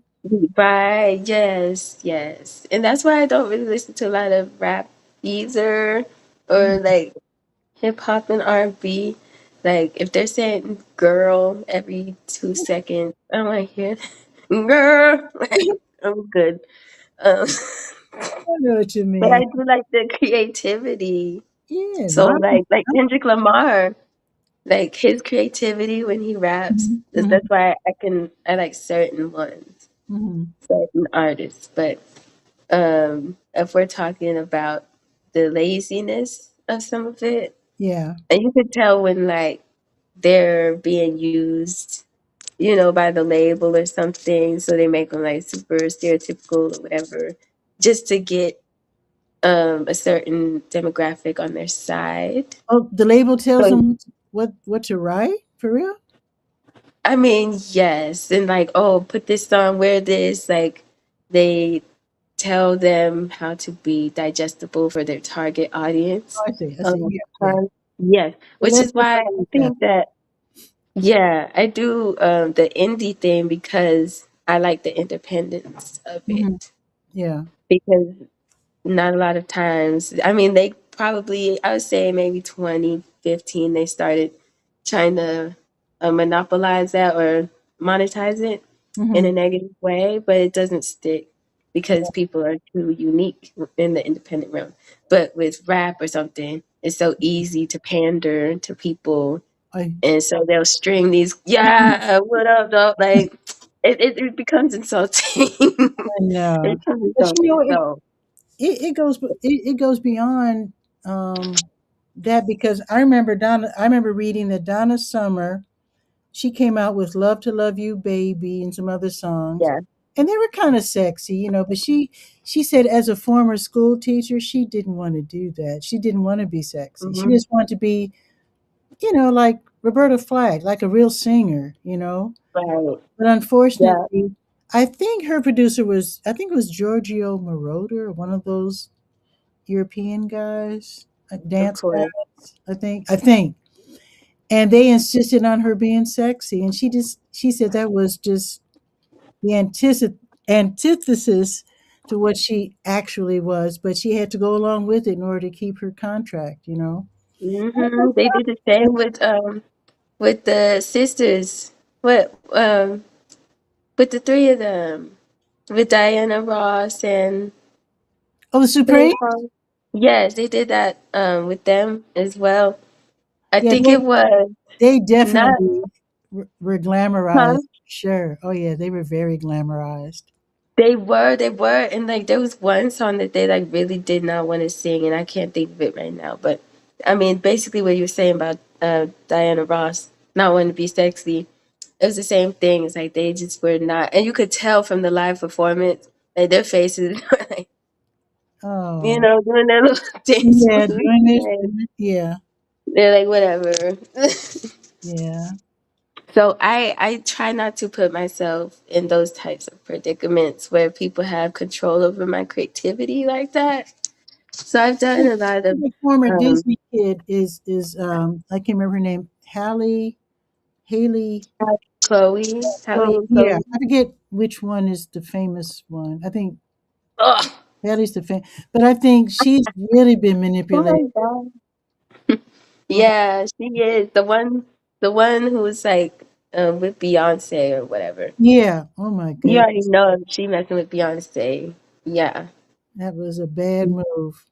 Right, yes, yes. And that's why I don't really listen to a lot of rap either, or like hip hop and R&B. Like if they're saying girl every 2 seconds, I don't want to hear that. Girl. Like I'm good. Um, I know what you but I mean. do like the creativity. Yeah, So mine. like Kendrick Lamar, like his creativity when he raps, Mhm, that's mhm, why I like certain ones, mhm. certain artists. But if we're talking about the laziness of some of it, Yeah. and you could tell when like they're being used, by the label or something, so they make them like super stereotypical or whatever, just to get a certain demographic on their side. Oh, the label tells So them what to write for real. I mean, yes, and like, oh, put this on, wear this, like they tell them how to be digestible for their target Oh, audience I see. I a see. lot Yeah. of Yeah. times. Yes, Well, which that's is good. why I I like that. think that, yeah, I do the indie thing because I like the independence of Hmm. it. Yeah. Because not a lot of times, I mean, they probably, I would say maybe 2015, they started trying to monopolize that or monetize it in Hmm. a negative way, but it doesn't stick because people are too unique in the independent realm. But with rap or something, it's so easy to pander to people. I And so they'll string these, yeah, what up, dog? Like, it becomes insulting. I know. It becomes But insulting. it, So, it goes beyond that because I remember reading that Donna Summer, she came out with Love to Love You Baby and some other songs. yeah. And they were kind of sexy, but she said as a former school teacher, she didn't want to do that. She didn't want to be sexy. She Mhm. just wanted to be, like Roberta Flack, like a real singer. Right. But Yeah, unfortunately, I think her producer was, I think it was Giorgio Moroder, one of those European guys, of dance course. guys. I think, and they insisted on her being sexy, and she said that was just the antithesis to what she actually was, but she had to go along with it in order to keep her contract. They did the same with the sisters. What with the three of them, with Diana Ross and Oh, the what they Supreme. call. Yes, they did that with them as well. I Yeah, think it was they not definitely were glamorized. huh? Sure. Oh yeah, they were very glamorized. they were, and like there was one song that they like really did not want to sing, and I can't think of it right now. But I mean, basically, what you were saying about Diana Ross not wanting to be sexy, it was the same thing. It's like they just were not, and you could tell from the live performance, like their faces, were like Oh, doing their little dance yeah, moves. doing this. And Yeah, they're like, whatever. yeah. So I try not to put myself in those types of predicaments where people have control over my creativity like that. So I've done a lot of The former um Disney kid is I can't remember her name. Haley. Chloe, Oh, Hallie and yeah, Chloe. I forget which one is the famous one. I think Ugh. Haley's the but I think she's really been Oh manipulated. my god. Well, Yeah, she is the one who's like with Beyonce or whatever. yeah. Oh my You already goodness, know she messing with Beyonce. Yeah. that was a bad move.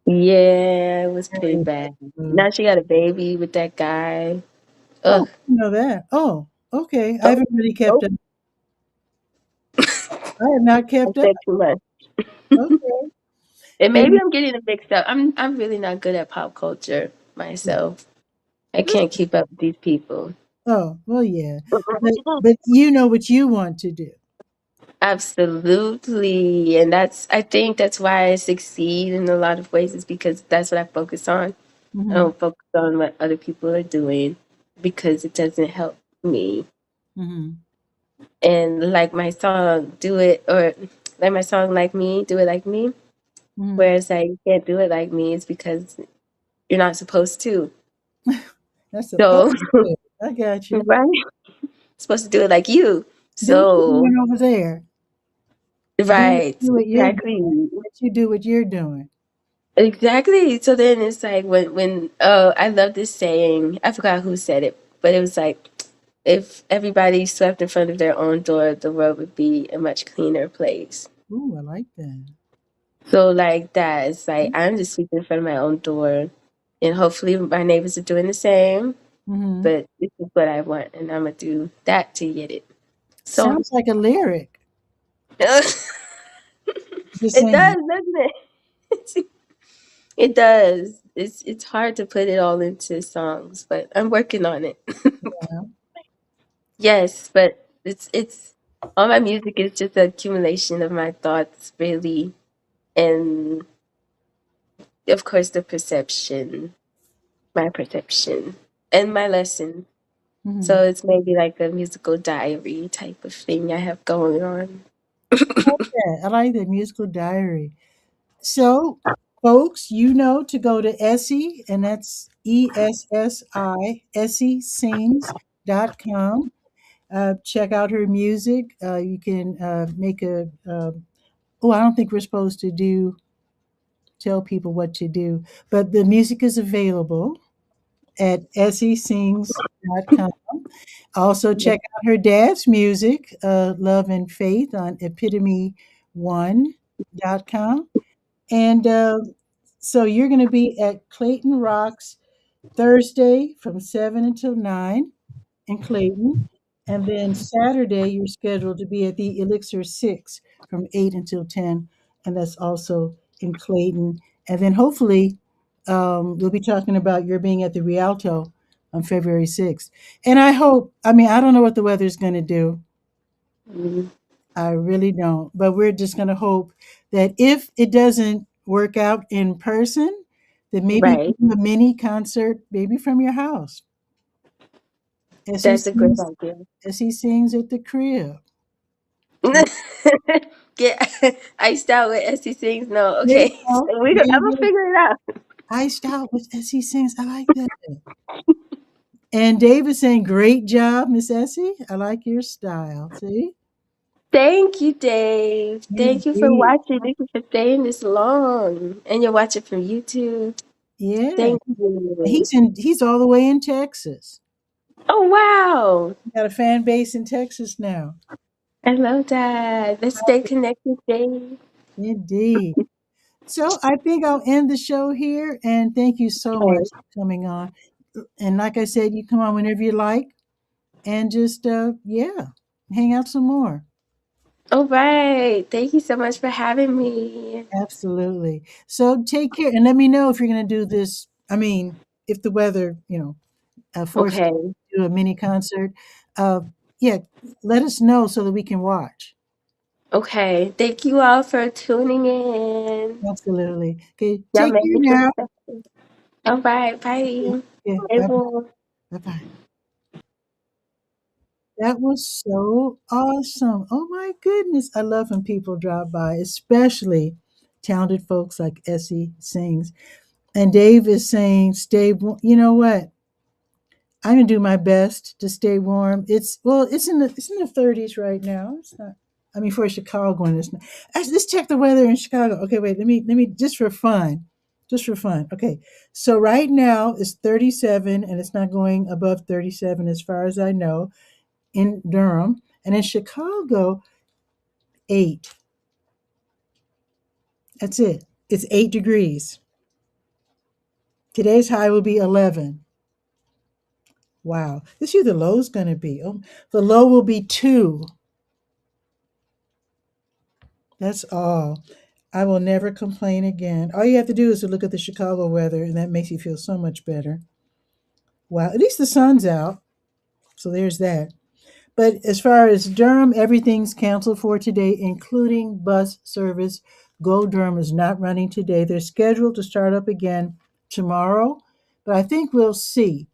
Yeah, it was pretty Very bad bad. move. Now she got a baby with that guy. Oh, Ugh. I didn't know that. Oh, okay. I Oh, haven't really kept oh, up. I have not I kept up. said too much. Okay. And But maybe I'm getting it mixed up. I'm really not good at pop culture myself. I can't keep up with these people. oh, well, yeah. But you know what you want to do. Absolutely. And I think that's why I succeed in a lot of ways is because that's what I focus on. I Hmm. don't focus on what other people are doing because it doesn't help me. Hmm. And like my song, do it, or like my song, like me, do it like me. Hmm. Whereas like you can't do it like me is because you're not supposed to. That's supposed So, to. I got you. right? Supposed to do it like you. Do what you're So, doing over there. right. Do what you're Exactly. doing. Let you do what you're doing. Exactly. So then it's like when I love this saying. I forgot who said it, but it was like if everybody swept in front of their own door, the world would be a much cleaner place. Ooh, I like that. So like that, it's like I'm just sweeping in front of my own door, and hopefully my neighbors are doing the same. Hmm. But this is what I want, and I'm gonna do that to get it. So Sounds like a lyric. it Just does, saying. doesn't it? It does. It's hard to put it all into songs, but I'm working on it. Yeah. Yes, but it's all my music is just an accumulation of my thoughts, really, and of course my perception, and my lesson. Hmm. So it's maybe like a musical diary type of thing I have going on. Yeah, I like that musical diary. So, folks, you know to go to Essie, and that's Essi, Sings.com. Check out her music. You can make oh, I don't think we're supposed to tell people what to do, but the music is available at essysings.com. Also, check out her dad's music, Love and Faith, on epitome1.com. And so you're going to be at Clayton Rocks Thursday from 7 until 9 in Clayton. And then Saturday, you're scheduled to be at the Elixir 6 from 8 until 10. And that's also in Clayton. And then hopefully, we'll be talking about your being at the Rialto on February 6th. And I hope, I mean, I don't know what the weather's going to do. Mm, I really don't. But we're just going to hope that if it doesn't work out in person, that maybe you right. can do a mini concert, maybe from your house. As he That's a great sings, idea. as he sings at the crib. And Get iced out with Essie Sings. No, there you okay. go. There I'm you gonna go. figure it out. Iced out with as he sings. I like that. And David saying, "Great job, Miss Essie. I like your style." See, Thank you, Dave. Thank you for indeed, watching. Thank you for staying this long. And you're watching from YouTube. yeah. Thank you. He's all the way in Texas. Oh wow. We got a fan base in Texas now. I love that. Let's stay connected, Dave. Indeed. So I think I'll end the show here, and thank you so Okay. much for coming on. And like I said, you come on whenever you like, and just yeah, hang out some more. All right. Thank you so much for having me. Absolutely. So take care and let me know if you're going to do this. I mean, if the weather, forces Okay. you to do a mini concert, uh, yeah, let us know so that we can watch. Okay. Thank you all for tuning in. Absolutely. Okay, Y'all take make care it now. successful. All right. Bye. Yeah, Bye, bye everyone. bye. Bye bye. That was so awesome. Oh my goodness. I love when people drop by, especially talented folks like Essie sings. And Dave is saying, you know what? I'm gonna do my best to stay warm. It's in the 30s right now. It's not. I mean, for Chicago, and it's not. Actually, let's check the weather in Chicago. Okay, wait. Let me just for fun. Okay, so right now it's 37, and it's not going above 37 as far as I know in Durham, and in Chicago 8. That's it. It's 8 degrees. Today's high will be 11. Wow. Let's see what the low's going to be. Oh, the low will be 2. That's all. I will never complain again. All you have to do is to look at the Chicago weather, and that makes you feel so much better. Wow. At least the sun's out. So there's that. But as far as Durham, everything's canceled for today, including bus service. Go Durham is not running today. They're scheduled to start up again tomorrow, but I think we'll see.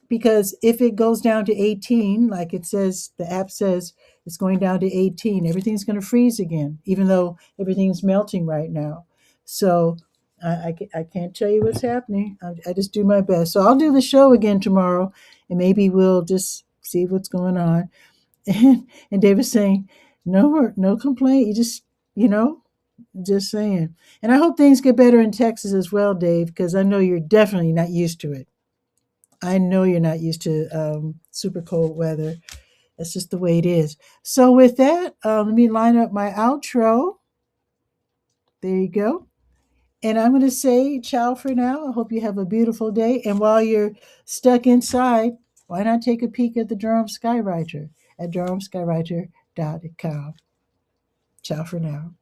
Because if it goes down to 18, like it says, the app says it's going down to 18, everything's going to freeze again, even though everything's melting right now. So I can't tell you what's happening. I just do my best. So I'll do the show again tomorrow, and maybe we'll just see what's going on. And Dave was saying, no complaint. You you know, just saying. And I hope things get better in Texas as well, Dave, because I know you're definitely not used to it. I know you're not used to super cold weather. That's just the way it is. So, with that, let me line up my outro. There you go. And I'm going to say ciao for now. I hope you have a beautiful day. And while you're stuck inside, why not take a peek at the Durham Skywriter at durhamskywriter.com. Ciao for now.